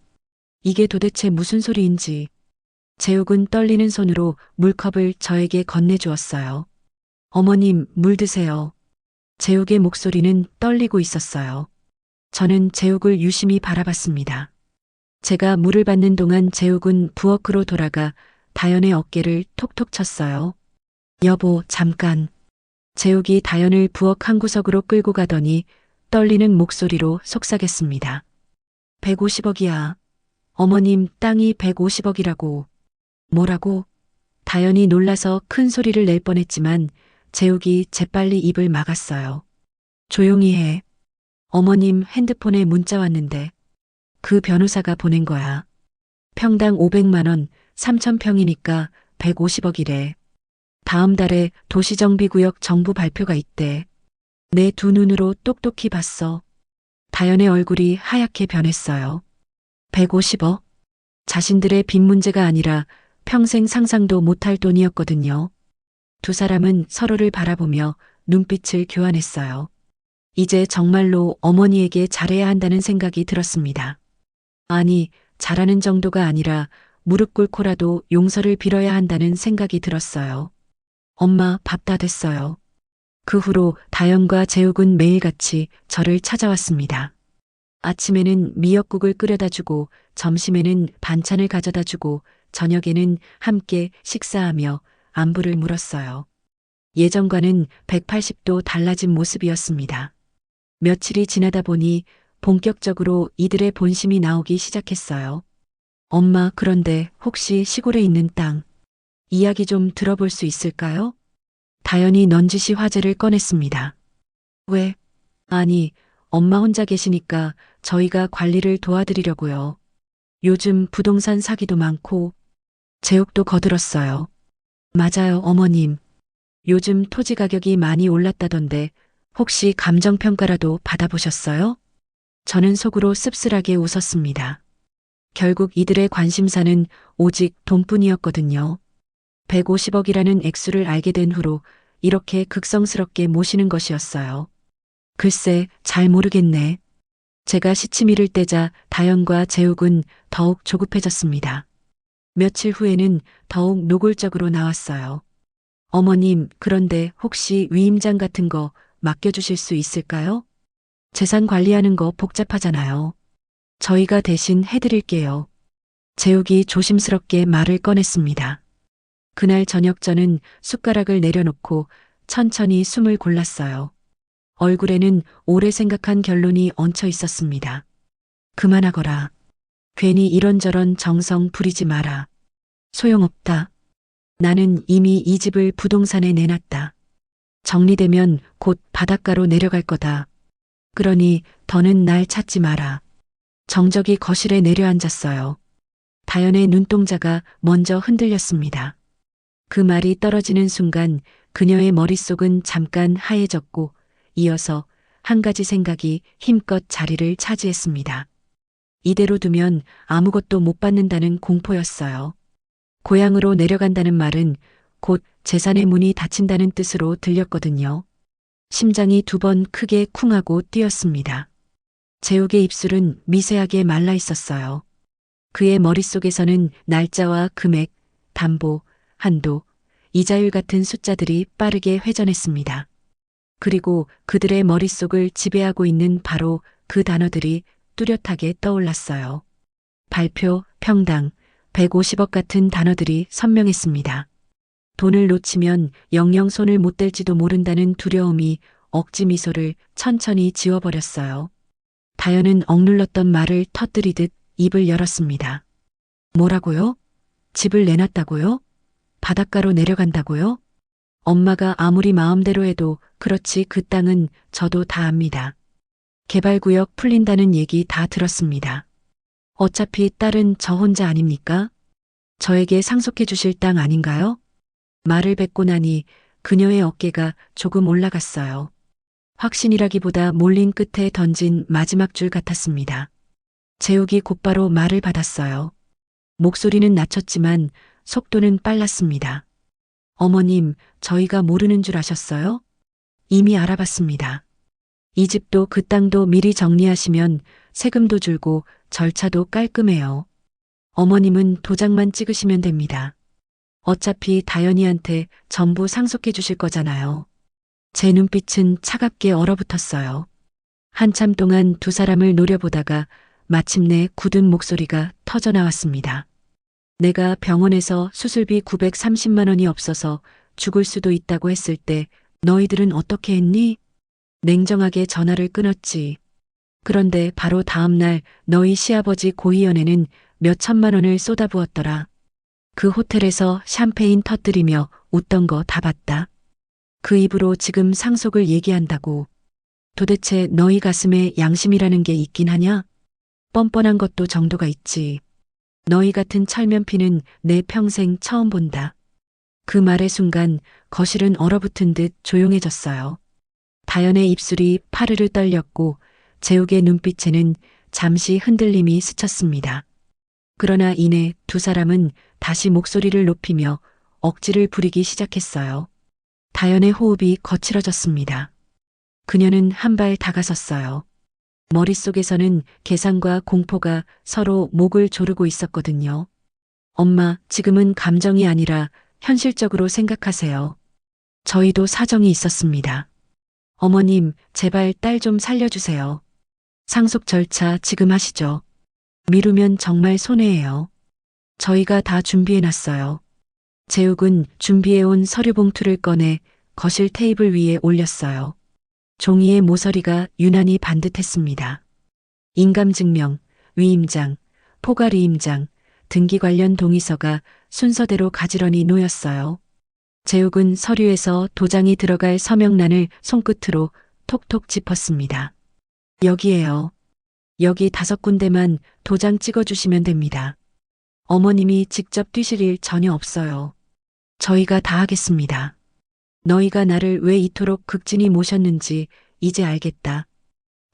이게 도대체 무슨 소리인지. 재욱은 떨리는 손으로 물컵을 저에게 건네주었어요. 어머님, 물 드세요. 재욱의 목소리는 떨리고 있었어요. 저는 재욱을 유심히 바라봤습니다. 제가 물을 받는 동안 재욱은 부엌으로 돌아가 다연의 어깨를 톡톡 쳤어요. 여보, 잠깐. 재욱이 다연을 부엌 한 구석으로 끌고 가더니 떨리는 목소리로 속삭였습니다. 150억이야. 어머님, 땅이 150억이라고. 뭐라고? 다연이 놀라서 큰 소리를 낼 뻔했지만 재욱이 재빨리 입을 막았어요. 조용히 해. 어머님 핸드폰에 문자 왔는데 그 변호사가 보낸 거야. 평당 500만 원, 3,000평이니까 150억이래. 다음 달에 도시정비구역 정부 발표가 있대. 내 두 눈으로 똑똑히 봤어. 다연의 얼굴이 하얗게 변했어요. 150억? 자신들의 빚 문제가 아니라 평생 상상도 못할 돈이었거든요. 두 사람은 서로를 바라보며 눈빛을 교환했어요. 이제 정말로 어머니에게 잘해야 한다는 생각이 들었습니다. 아니, 잘하는 정도가 아니라 무릎 꿇고라도 용서를 빌어야 한다는 생각이 들었어요. 엄마, 밥 다 됐어요. 그 후로 다영과 재욱은 매일같이 저를 찾아왔습니다. 아침에는 미역국을 끓여다 주고 점심에는 반찬을 가져다 주고 저녁에는 함께 식사하며 안부를 물었어요. 예전과는 180도 달라진 모습이었습니다. 며칠이 지나다 보니 본격적으로 이들의 본심이 나오기 시작했어요. 엄마, 그런데 혹시 시골에 있는 땅 이야기 좀 들어볼 수 있을까요? 다연이 넌지시 화제를 꺼냈습니다. 왜? 아니, 엄마 혼자 계시니까 저희가 관리를 도와드리려고요. 요즘 부동산 사기도 많고. 재욱도 거들었어요. 맞아요, 어머님. 요즘 토지 가격이 많이 올랐다던데 혹시 감정평가라도 받아보셨어요? 저는 속으로 씁쓸하게 웃었습니다. 결국 이들의 관심사는 오직 돈뿐이었거든요. 150억이라는 액수를 알게 된 후로 이렇게 극성스럽게 모시는 것이었어요. 글쎄, 잘 모르겠네. 제가 시치미를 떼자 다연과 재욱은 더욱 조급해졌습니다. 며칠 후에는 더욱 노골적으로 나왔어요. 어머님, 그런데 혹시 위임장 같은 거 맡겨주실 수 있을까요? 재산 관리하는 거 복잡하잖아요. 저희가 대신 해드릴게요. 재욱이 조심스럽게 말을 꺼냈습니다. 그날 저녁 저는 숟가락을 내려놓고 천천히 숨을 골랐어요. 얼굴에는 오래 생각한 결론이 얹혀 있었습니다. 그만하거라. 괜히 이런저런 정성 부리지 마라. 소용없다. 나는 이미 이 집을 부동산에 내놨다. 정리되면 곧 바닷가로 내려갈 거다. 그러니 더는 날 찾지 마라. 정적이 거실에 내려앉았어요. 다연의 눈동자가 먼저 흔들렸습니다. 그 말이 떨어지는 순간 그녀의 머릿속은 잠깐 하얘졌고 이어서 한 가지 생각이 힘껏 자리를 차지했습니다. 이대로 두면 아무것도 못 받는다는 공포였어요. 고향으로 내려간다는 말은 곧 재산의 문이 닫힌다는 뜻으로 들렸거든요. 심장이 두 번 크게 쿵하고 뛰었습니다. 재욱의 입술은 미세하게 말라 있었어요. 그의 머릿속에서는 날짜와 금액, 담보, 한도, 이자율 같은 숫자들이 빠르게 회전했습니다. 그리고 그들의 머릿속을 지배하고 있는 바로 그 단어들이 뚜렷하게 떠올랐어요. 발표, 평당, 150억 같은 단어들이 선명했습니다. 돈을 놓치면 영영 손을 못 댈지도 모른다는 두려움이 억지 미소를 천천히 지워버렸어요. 다연은 억눌렀던 말을 터뜨리듯 입을 열었습니다. 뭐라고요? 집을 내놨다고요? 바닷가로 내려간다고요? 엄마가 아무리 마음대로 해도 그렇지 그 땅은 저도 다 압니다. 개발구역 풀린다는 얘기 다 들었습니다. 어차피 딸은 저 혼자 아닙니까? 저에게 상속해 주실 땅 아닌가요? 말을 뱉고 나니 그녀의 어깨가 조금 올라갔어요. 확신이라기보다 몰린 끝에 던진 마지막 줄 같았습니다. 재욱이 곧바로 말을 받았어요. 목소리는 낮췄지만 속도는 빨랐습니다. 어머님, 저희가 모르는 줄 아셨어요? 이미 알아봤습니다. 이 집도 그 땅도 미리 정리하시면 세금도 줄고 절차도 깔끔해요. 어머님은 도장만 찍으시면 됩니다. 어차피 다연이한테 전부 상속해 주실 거잖아요. 제 눈빛은 차갑게 얼어붙었어요. 한참 동안 두 사람을 노려보다가 마침내 굳은 목소리가 터져나왔습니다. 내가 병원에서 수술비 930만 원이 없어서 죽을 수도 있다고 했을 때 너희들은 어떻게 했니? 냉정하게 전화를 끊었지. 그런데 바로 다음 날 너희 시아버지 고희연에는 몇 천만 원을 쏟아부었더라. 그 호텔에서 샴페인 터뜨리며 웃던 거 다 봤다. 그 입으로 지금 상속을 얘기한다고. 도대체 너희 가슴에 양심이라는 게 있긴 하냐? 뻔뻔한 것도 정도가 있지. 너희 같은 철면피는 내 평생 처음 본다. 그 말의 순간 거실은 얼어붙은 듯 조용해졌어요. 다연의 입술이 파르르 떨렸고 재욱의 눈빛에는 잠시 흔들림이 스쳤습니다. 그러나 이내 두 사람은 다시 목소리를 높이며 억지를 부리기 시작했어요. 다연의 호흡이 거칠어졌습니다. 그녀는 한 발 다가섰어요. 머릿속에서는 계산과 공포가 서로 목을 조르고 있었거든요. 엄마, 지금은 감정이 아니라 현실적으로 생각하세요. 저희도 사정이 있었습니다. 어머님, 제발 딸 좀 살려주세요. 상속 절차 지금 하시죠. 미루면 정말 손해예요. 저희가 다 준비해놨어요. 재욱은 준비해온 서류 봉투를 꺼내 거실 테이블 위에 올렸어요. 종이의 모서리가 유난히 반듯했습니다. 인감증명, 위임장, 포괄위임장, 등기 관련 동의서가 순서대로 가지런히 놓였어요. 재욱은 서류에서 도장이 들어갈 서명란을 손끝으로 톡톡 짚었습니다. 여기에요. 여기 5군데만 도장 찍어주시면 됩니다. 어머님이 직접 뛰실 일 전혀 없어요. 저희가 다 하겠습니다. 너희가 나를 왜 이토록 극진히 모셨는지 이제 알겠다.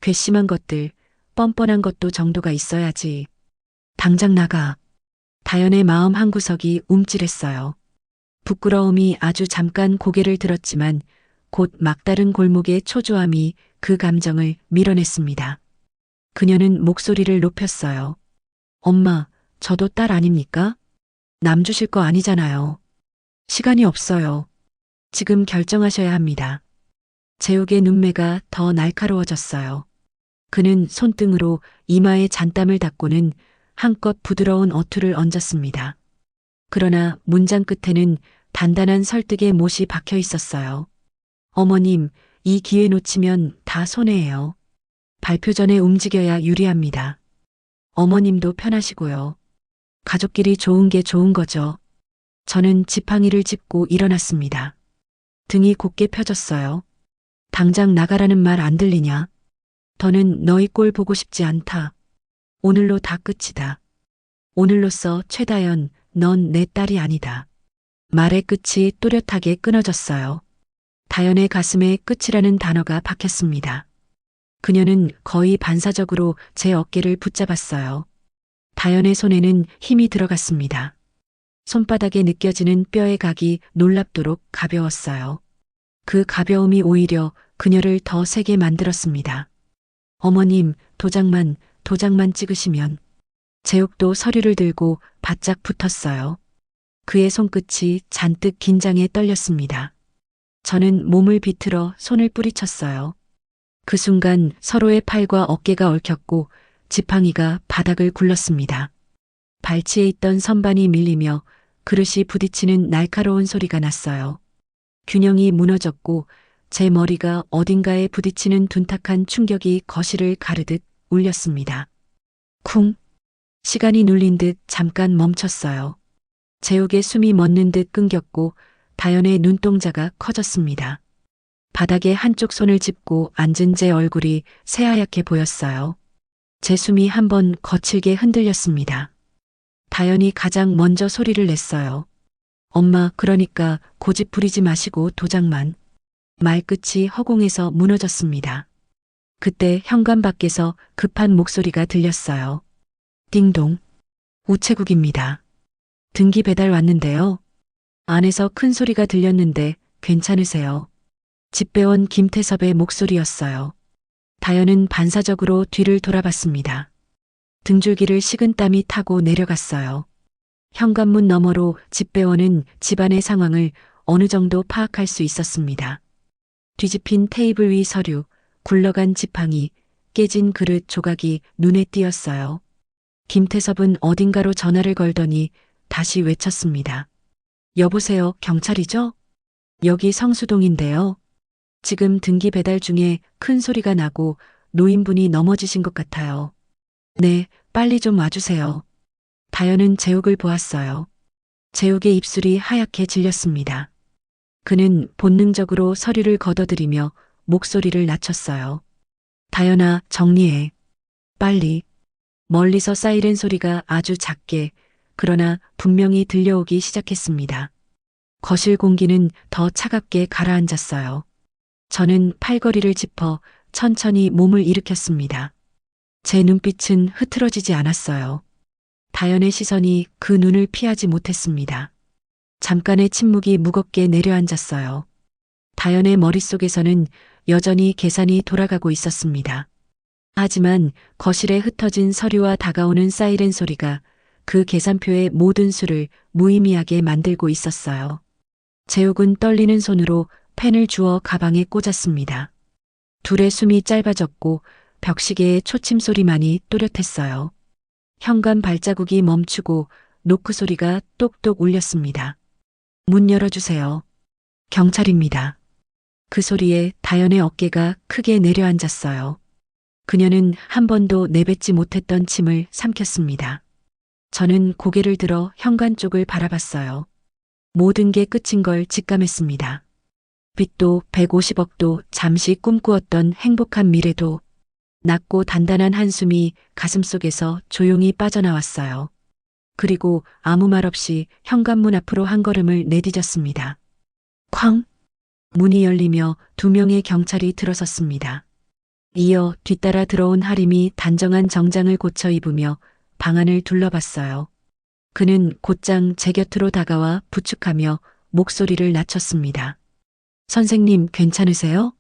괘씸한 것들, 뻔뻔한 것도 정도가 있어야지. 당장 나가. 다연의 마음 한구석이 움찔했어요. 부끄러움이 아주 잠깐 고개를 들었지만 곧 막다른 골목의 초조함이 그 감정을 밀어냈습니다. 그녀는 목소리를 높였어요. 엄마, 저도 딸 아닙니까? 남 주실 거 아니잖아요. 시간이 없어요. 지금 결정하셔야 합니다. 재욱의 눈매가 더 날카로워졌어요. 그는 손등으로 이마에 잔땀을 닦고는 한껏 부드러운 어투를 얹었습니다. 그러나 문장 끝에는 단단한 설득의 못이 박혀 있었어요. 어머님, 이 기회 놓치면 다 손해예요. 발표 전에 움직여야 유리합니다. 어머님도 편하시고요. 가족끼리 좋은 게 좋은 거죠. 저는 지팡이를 짚고 일어났습니다. 등이 곧게 펴졌어요. 당장 나가라는 말 안 들리냐? 더는 너희 꼴 보고 싶지 않다. 오늘로 다 끝이다. 오늘로써 최다연, 넌 내 딸이 아니다. 말의 끝이 또렷하게 끊어졌어요. 다연의 가슴에 끝이라는 단어가 박혔습니다. 그녀는 거의 반사적으로 제 어깨를 붙잡았어요. 다연의 손에는 힘이 들어갔습니다. 손바닥에 느껴지는 뼈의 각이 놀랍도록 가벼웠어요. 그 가벼움이 오히려 그녀를 더 세게 만들었습니다. 어머님, 도장만 찍으시면. 재욱도 서류를 들고 바짝 붙었어요. 그의 손끝이 잔뜩 긴장에 떨렸습니다. 저는 몸을 비틀어 손을 뿌리쳤어요. 그 순간 서로의 팔과 어깨가 얽혔고 지팡이가 바닥을 굴렀습니다. 발치에 있던 선반이 밀리며 그릇이 부딪히는 날카로운 소리가 났어요. 균형이 무너졌고 제 머리가 어딘가에 부딪히는 둔탁한 충격이 거실을 가르듯 울렸습니다. 쿵! 시간이 눌린 듯 잠깐 멈췄어요. 재욱의 숨이 멎는 듯 끊겼고 다연의 눈동자가 커졌습니다. 바닥에 한쪽 손을 짚고 앉은 제 얼굴이 새하얗게 보였어요. 제 숨이 한번 거칠게 흔들렸습니다. 다연이 가장 먼저 소리를 냈어요. 엄마, 그러니까 고집 부리지 마시고 도장만. 말끝이 허공에서 무너졌습니다. 그때 현관 밖에서 급한 목소리가 들렸어요. 띵동. 우체국입니다. 등기 배달 왔는데요. 안에서 큰 소리가 들렸는데 괜찮으세요? 집배원 김태섭의 목소리였어요. 다연은 반사적으로 뒤를 돌아봤습니다. 등줄기를 식은땀이 타고 내려갔어요. 현관문 너머로 집배원은 집안의 상황을 어느 정도 파악할 수 있었습니다. 뒤집힌 테이블 위 서류, 굴러간 지팡이, 깨진 그릇 조각이 눈에 띄었어요. 김태섭은 어딘가로 전화를 걸더니 다시 외쳤습니다. 여보세요, 경찰이죠? 여기 성수동인데요. 지금 등기 배달 중에 큰 소리가 나고 노인분이 넘어지신 것 같아요. 네, 빨리 좀 와주세요. 다연은 재욱을 보았어요. 재욱의 입술이 하얗게 질렸습니다. 그는 본능적으로 서류를 걷어들이며 목소리를 낮췄어요. 다연아, 정리해. 빨리. 멀리서 사이렌 소리가 아주 작게, 그러나 분명히 들려오기 시작했습니다. 거실 공기는 더 차갑게 가라앉았어요. 저는 팔걸이를 짚어 천천히 몸을 일으켰습니다. 제 눈빛은 흐트러지지 않았어요. 다연의 시선이 그 눈을 피하지 못했습니다. 잠깐의 침묵이 무겁게 내려앉았어요. 다연의 머릿속에서는 여전히 계산이 돌아가고 있었습니다. 하지만 거실에 흩어진 서류와 다가오는 사이렌 소리가 그 계산표의 모든 수를 무의미하게 만들고 있었어요. 재욱은 떨리는 손으로 펜을 주워 가방에 꽂았습니다. 둘의 숨이 짧아졌고 벽시계의 초침 소리만이 또렷했어요. 현관 발자국이 멈추고 노크 소리가 똑똑 울렸습니다. 문 열어주세요. 경찰입니다. 그 소리에 다연의 어깨가 크게 내려앉았어요. 그녀는 한 번도 내뱉지 못했던 침을 삼켰습니다. 저는 고개를 들어 현관 쪽을 바라봤어요. 모든 게 끝인 걸 직감했습니다. 빚도 150억도 잠시 꿈꾸었던 행복한 미래도 낮고 단단한 한숨이 가슴속에서 조용히 빠져나왔어요. 그리고 아무 말 없이 현관문 앞으로 한 걸음을 내디뎠습니다. 쾅! 문이 열리며 2명의 경찰이 들어섰습니다. 이어 뒤따라 들어온 하림이 단정한 정장을 고쳐 입으며 방안을 둘러봤어요. 그는 곧장 제 곁으로 다가와 부축하며 목소리를 낮췄습니다. 선생님, 괜찮으세요?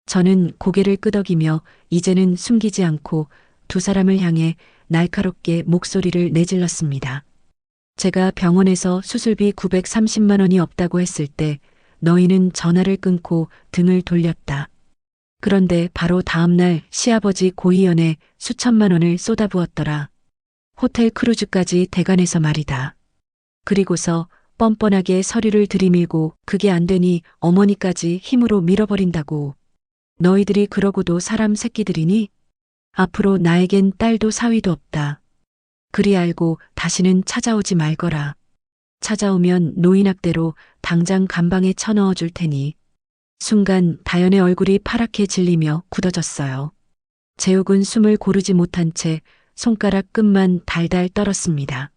저는 고개를 끄덕이며 이제는 숨기지 않고 두 사람을 향해 날카롭게 목소리를 내질렀습니다. 제가 병원에서 수술비 930만 원이 없다고 했을 때 너희는 전화를 끊고 등을 돌렸다. 그런데 바로 다음날 시아버지 고희연에 수천만 원을 쏟아부었더라. 호텔 크루즈까지 대관해서 말이다. 그리고서 뻔뻔하게 서류를 들이밀고 그게 안 되니 어머니까지 힘으로 밀어버린다고. 너희들이 그러고도 사람 새끼들이니? 앞으로 나에겐 딸도 사위도 없다. 그리 알고 다시는 찾아오지 말거라. 찾아오면 노인학대로 당장 감방에 쳐넣어 줄 테니. 순간 다연의 얼굴이 파랗게 질리며 굳어졌어요. 재욱은 숨을 고르지 못한 채 손가락 끝만 달달 떨었습니다.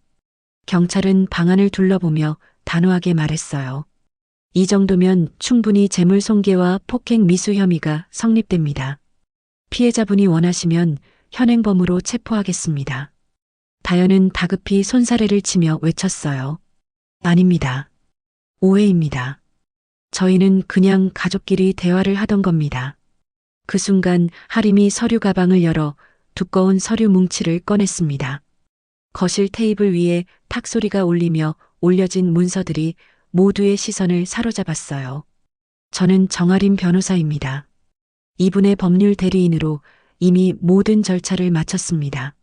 경찰은 방안을 둘러보며 단호하게 말했어요. 이 정도면 충분히 재물손괴와 폭행 미수 혐의가 성립됩니다. 피해자분이 원하시면 현행범으로 체포하겠습니다. 다연은 다급히 손사래를 치며 외쳤어요. 아닙니다. 오해입니다. 저희는 그냥 가족끼리 대화를 하던 겁니다. 그 순간 하림이 서류 가방을 열어 두꺼운 서류 뭉치를 꺼냈습니다. 거실 테이블 위에 탁 소리가 울리며 올려진 문서들이 모두의 시선을 사로잡았어요. 저는 정아림 변호사입니다. 이분의 법률 대리인으로 이미 모든 절차를 마쳤습니다.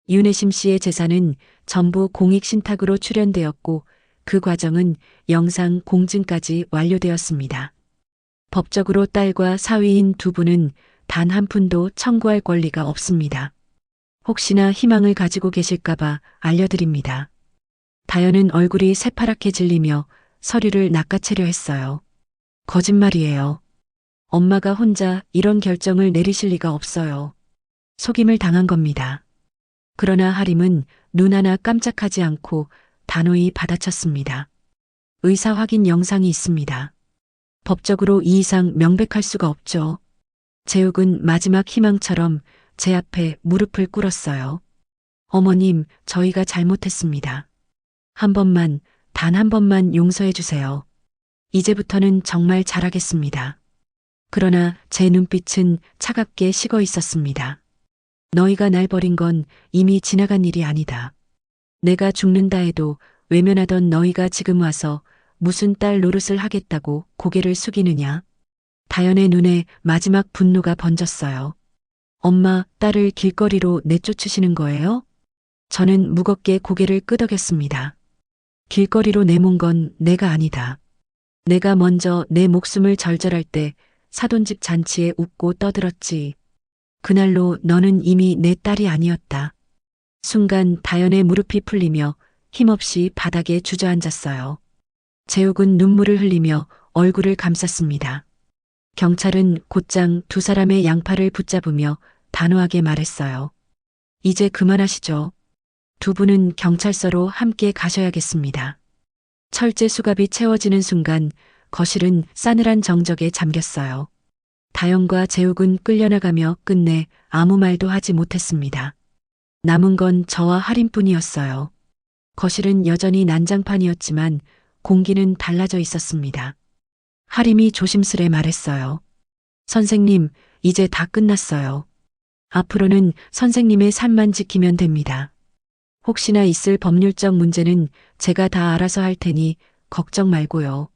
윤혜심 씨의 재산은 전부 공익신탁으로 출연되었고 그 과정은 영상 공증까지 완료되었습니다. 법적으로 딸과 사위인 두 분은 단 한 푼도 청구할 권리가 없습니다. 혹시나 희망을 가지고 계실까봐 알려드립니다. 다연은 얼굴이 새파랗게 질리며 서류를 낚아채려 했어요. 거짓말이에요. 엄마가 혼자 이런 결정을 내리실 리가 없어요. 속임을 당한 겁니다. 그러나 하림은 눈 하나 깜짝하지 않고 단호히 받아쳤습니다. 의사 확인 영상이 있습니다. 법적으로 이 이상 명백할 수가 없죠. 재욱은 마지막 희망처럼 제 앞에 무릎을 꿇었어요. 어머님, 저희가 잘못했습니다. 한 번만, 단 한 번만 용서해 주세요. 이제부터는 정말 잘하겠습니다. 그러나 제 눈빛은 차갑게 식어 있었습니다. 너희가 날 버린 건 이미 지나간 일이 아니다. 내가 죽는다 해도 외면하던 너희가 지금 와서 무슨 딸 노릇을 하겠다고 고개를 숙이느냐? 다연의 눈에 마지막 분노가 번졌어요. 엄마, 딸을 길거리로 내쫓으시는 거예요? 저는 무겁게 고개를 끄덕였습니다. 길거리로 내몬 건 내가 아니다. 내가 먼저 내 목숨을 절절할 때 사돈집 잔치에 웃고 떠들었지. 그날로 너는 이미 내 딸이 아니었다. 순간 다연의 무릎이 풀리며 힘없이 바닥에 주저앉았어요. 재욱은 눈물을 흘리며 얼굴을 감쌌습니다. 경찰은 곧장 두 사람의 양팔을 붙잡으며 단호하게 말했어요. 이제 그만하시죠. 두 분은 경찰서로 함께 가셔야겠습니다. 철제 수갑이 채워지는 순간 거실은 싸늘한 정적에 잠겼어요. 다연과 재욱은 끌려나가며 끝내 아무 말도 하지 못했습니다. 남은 건 저와 하림뿐이었어요. 거실은 여전히 난장판이었지만 공기는 달라져 있었습니다. 하림이 조심스레 말했어요. 선생님, 이제 다 끝났어요. 앞으로는 선생님의 삶만 지키면 됩니다. 혹시나 있을 법률적 문제는 제가 다 알아서 할 테니 걱정 말고요.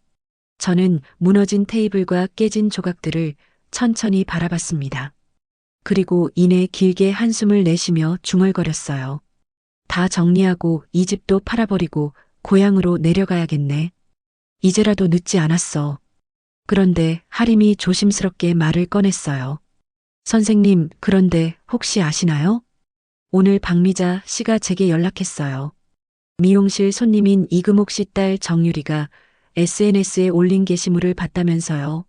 저는 무너진 테이블과 깨진 조각들을 천천히 바라봤습니다. 그리고 이내 길게 한숨을 내쉬며 중얼거렸어요. 다 정리하고 이 집도 팔아버리고 고향으로 내려가야겠네. 이제라도 늦지 않았어. 그런데 하림이 조심스럽게 말을 꺼냈어요. 선생님, 그런데 혹시 아시나요? 오늘 박미자 씨가 제게 연락했어요. 미용실 손님인 이금옥 씨 딸 정유리가 SNS에 올린 게시물을 봤다면서요.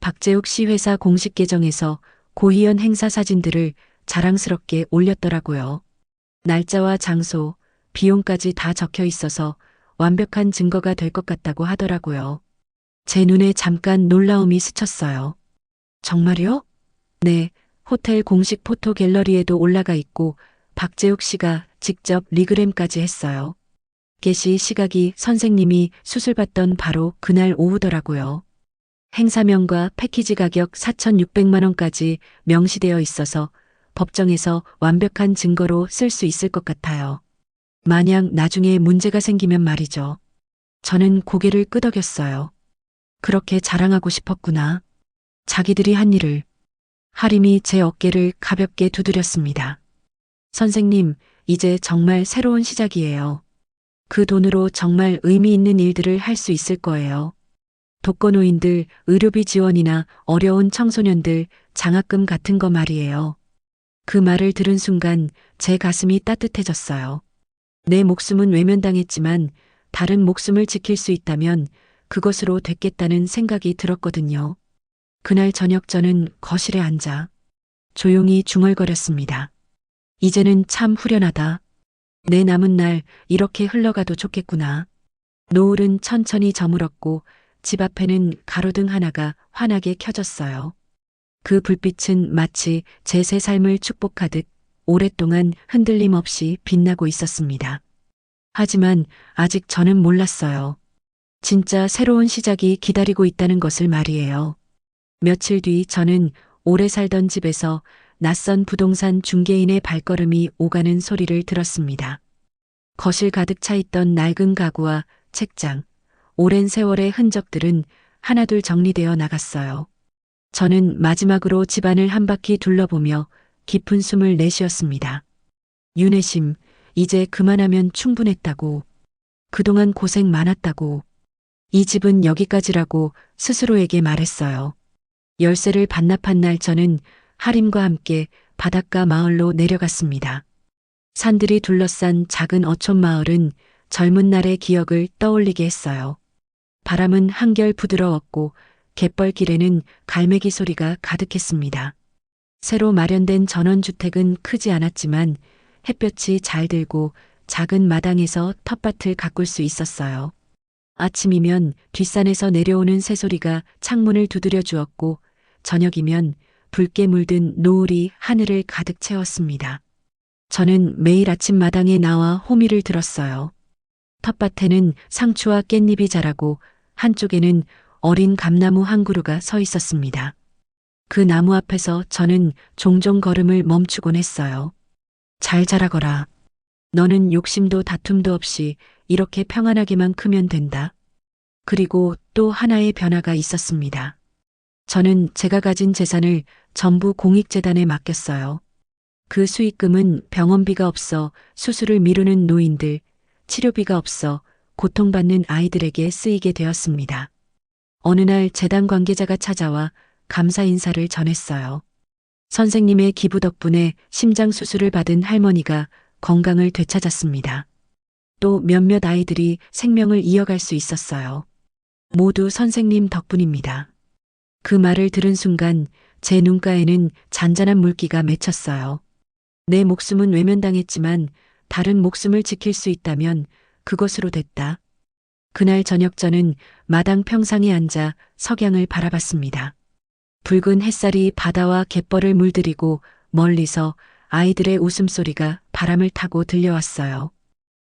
박재욱 씨 회사 공식 계정에서 고희연 행사 사진들을 자랑스럽게 올렸더라고요. 날짜와 장소, 비용까지 다 적혀 있어서 완벽한 증거가 될 것 같다고 하더라고요. 제 눈에 잠깐 놀라움이 스쳤어요. 정말요? 네, 호텔 공식 포토 갤러리에도 올라가 있고 박재욱 씨가 직접 리그램까지 했어요. 게시 시각이 선생님이 수술받던 바로 그날 오후더라고요. 행사명과 패키지 가격 4,600만 원까지 명시되어 있어서 법정에서 완벽한 증거로 쓸 수 있을 것 같아요. 만약 나중에 문제가 생기면 말이죠. 저는 고개를 끄덕였어요. 그렇게 자랑하고 싶었구나. 자기들이 한 일을. 하림이 제 어깨를 가볍게 두드렸습니다. 선생님, 이제 정말 새로운 시작이에요. 그 돈으로 정말 의미 있는 일들을 할 수 있을 거예요. 독거노인들, 의료비 지원이나 어려운 청소년들, 장학금 같은 거 말이에요. 그 말을 들은 순간 제 가슴이 따뜻해졌어요. 내 목숨은 외면당했지만 다른 목숨을 지킬 수 있다면 그것으로 됐겠다는 생각이 들었거든요. 그날 저녁 저는 거실에 앉아 조용히 중얼거렸습니다. 이제는 참 후련하다. 내 남은 날 이렇게 흘러가도 좋겠구나. 노을은 천천히 저물었고 집 앞에는 가로등 하나가 환하게 켜졌어요. 그 불빛은 마치 제 새 삶을 축복하듯 오랫동안 흔들림 없이 빛나고 있었습니다. 하지만 아직 저는 몰랐어요. 진짜 새로운 시작이 기다리고 있다는 것을 말이에요. 며칠 뒤 저는 오래 살던 집에서 낯선 부동산 중개인의 발걸음이 오가는 소리를 들었습니다. 거실 가득 차 있던 낡은 가구와 책장, 오랜 세월의 흔적들은 하나둘 정리되어 나갔어요. 저는 마지막으로 집안을 한 바퀴 둘러보며 깊은 숨을 내쉬었습니다. 윤혜심, 이제 그만하면 충분했다고. 그동안 고생 많았다고. 이 집은 여기까지라고 스스로에게 말했어요. 열쇠를 반납한 날 저는 하림과 함께 바닷가 마을로 내려갔습니다. 산들이 둘러싼 작은 어촌 마을은 젊은 날의 기억을 떠올리게 했어요. 바람은 한결 부드러웠고 갯벌길에는 갈매기 소리가 가득했습니다. 새로 마련된 전원주택은 크지 않았지만 햇볕이 잘 들고 작은 마당에서 텃밭을 가꿀 수 있었어요. 아침이면 뒷산에서 내려오는 새소리가 창문을 두드려 주었고 저녁이면 붉게 물든 노을이 하늘을 가득 채웠습니다. 저는 매일 아침 마당에 나와 호미를 들었어요. 텃밭에는 상추와 깻잎이 자라고 한쪽에는 어린 감나무 한 그루가 서 있었습니다. 그 나무 앞에서 저는 종종 걸음을 멈추곤 했어요. 잘 자라거라. 너는 욕심도 다툼도 없이 이렇게 평안하게만 크면 된다. 그리고 또 하나의 변화가 있었습니다. 저는 제가 가진 재산을 전부 공익재단에 맡겼어요. 그 수익금은 병원비가 없어 수술을 미루는 노인들, 치료비가 없어 고통받는 아이들에게 쓰이게 되었습니다. 어느 날 재단 관계자가 찾아와 감사 인사를 전했어요. 선생님의 기부 덕분에 심장 수술을 받은 할머니가 건강을 되찾았습니다. 또 몇몇 아이들이 생명을 이어갈 수 있었어요. 모두 선생님 덕분입니다. 그 말을 들은 순간 제 눈가에는 잔잔한 물기가 맺혔어요. 내 목숨은 외면당했지만 다른 목숨을 지킬 수 있다면 그것으로 됐다. 그날 저녁 저는 마당 평상에 앉아 석양을 바라봤습니다. 붉은 햇살이 바다와 갯벌을 물들이고 멀리서 아이들의 웃음소리가 바람을 타고 들려왔어요.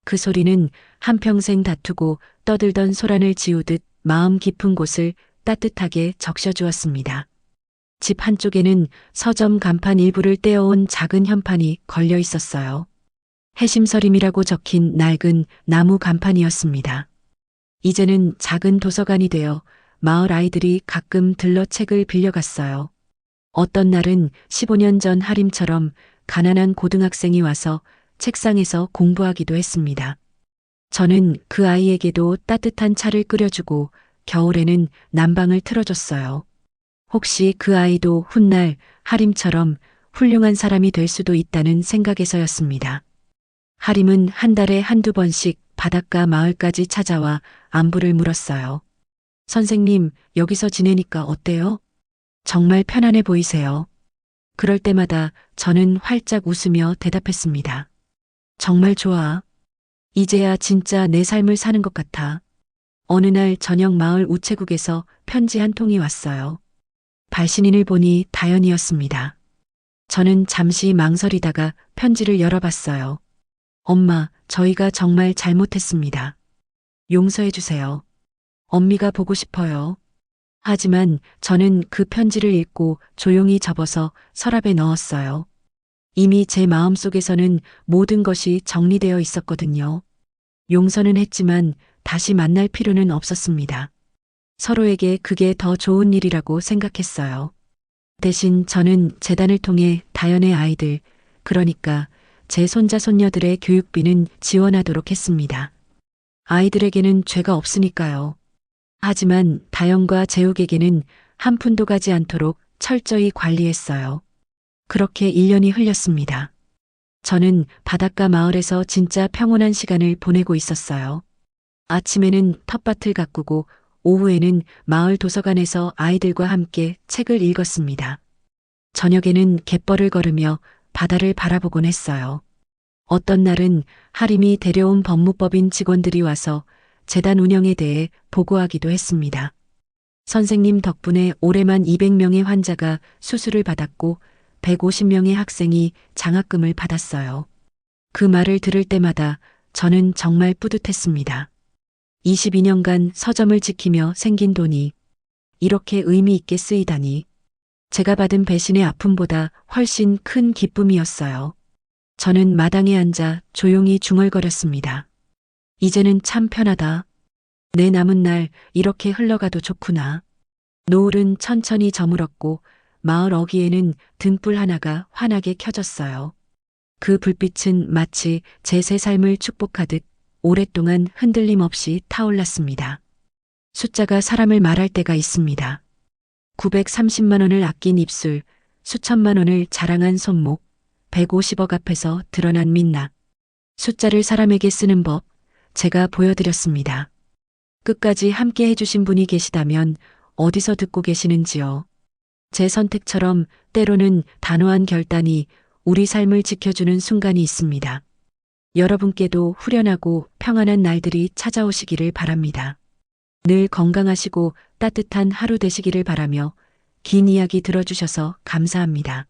그 소리는 한평생 다투고 떠들던 소란을 지우듯 마음 깊은 곳을 따뜻하게 적셔주었습니다. 집 한쪽에는 서점 간판 일부를 떼어온 작은 현판이 걸려 있었어요. 해심서림이라고 적힌 낡은 나무 간판이었습니다. 이제는 작은 도서관이 되어 마을 아이들이 가끔 들러 책을 빌려갔어요. 어떤 날은 15년 전 하림처럼 가난한 고등학생이 와서 책상에서 공부하기도 했습니다. 저는 그 아이에게도 따뜻한 차를 끓여주고 겨울에는 난방을 틀어줬어요. 혹시 그 아이도 훗날 하림처럼 훌륭한 사람이 될 수도 있다는 생각에서였습니다. 하림은 한 달에 한두 번씩 바닷가 마을까지 찾아와 안부를 물었어요. 선생님, 여기서 지내니까 어때요? 정말 편안해 보이세요. 그럴 때마다 저는 활짝 웃으며 대답했습니다. 정말 좋아. 이제야 진짜 내 삶을 사는 것 같아. 어느 날 저녁 마을 우체국에서 편지 한 통이 왔어요. 발신인을 보니 다연이었습니다. 저는 잠시 망설이다가 편지를 열어봤어요. 엄마, 저희가 정말 잘못했습니다. 용서해 주세요. 엄미가 보고 싶어요. 하지만 저는 그 편지를 읽고 조용히 접어서 서랍에 넣었어요. 이미 제 마음속에서는 모든 것이 정리되어 있었거든요. 용서는 했지만 다시 만날 필요는 없었습니다. 서로에게 그게 더 좋은 일이라고 생각했어요. 대신 저는 재단을 통해 다연의 아이들, 그러니까 제 손자 손녀들의 교육비는 지원하도록 했습니다. 아이들에게는 죄가 없으니까요. 하지만 다연과 재욱에게는 한 푼도 가지 않도록 철저히 관리했어요. 그렇게 1년이 흘렸습니다. 저는 바닷가 마을에서 진짜 평온한 시간을 보내고 있었어요. 아침에는 텃밭을 가꾸고 오후에는 마을 도서관에서 아이들과 함께 책을 읽었습니다. 저녁에는 갯벌을 걸으며 바다를 바라보곤 했어요. 어떤 날은 하림이 데려온 법무법인 직원들이 와서 재단 운영에 대해 보고하기도 했습니다. 선생님 덕분에 올해만 200명의 환자가 수술을 받았고 150명의 학생이 장학금을 받았어요. 그 말을 들을 때마다 저는 정말 뿌듯했습니다. 22년간 서점을 지키며 생긴 돈이 이렇게 의미 있게 쓰이다니. 제가 받은 배신의 아픔보다 훨씬 큰 기쁨이었어요. 저는 마당에 앉아 조용히 중얼거렸습니다. 이제는 참 편하다. 내 남은 날 이렇게 흘러가도 좋구나. 노을은 천천히 저물었고 마을 어귀에는 등불 하나가 환하게 켜졌어요. 그 불빛은 마치 제 새 삶을 축복하듯 오랫동안 흔들림 없이 타올랐습니다. 숫자가 사람을 말할 때가 있습니다. 930만 원을 아낀 입술, 수천만 원을 자랑한 손목, 150억 앞에서 드러난 민낯. 숫자를 사람에게 쓰는 법, 제가 보여드렸습니다. 끝까지 함께 해주신 분이 계시다면 어디서 듣고 계시는지요? 제 선택처럼 때로는 단호한 결단이 우리 삶을 지켜주는 순간이 있습니다. 여러분께도 후련하고 평안한 날들이 찾아오시기를 바랍니다. 늘 건강하시고 따뜻한 하루 되시기를 바라며 긴 이야기 들어주셔서 감사합니다.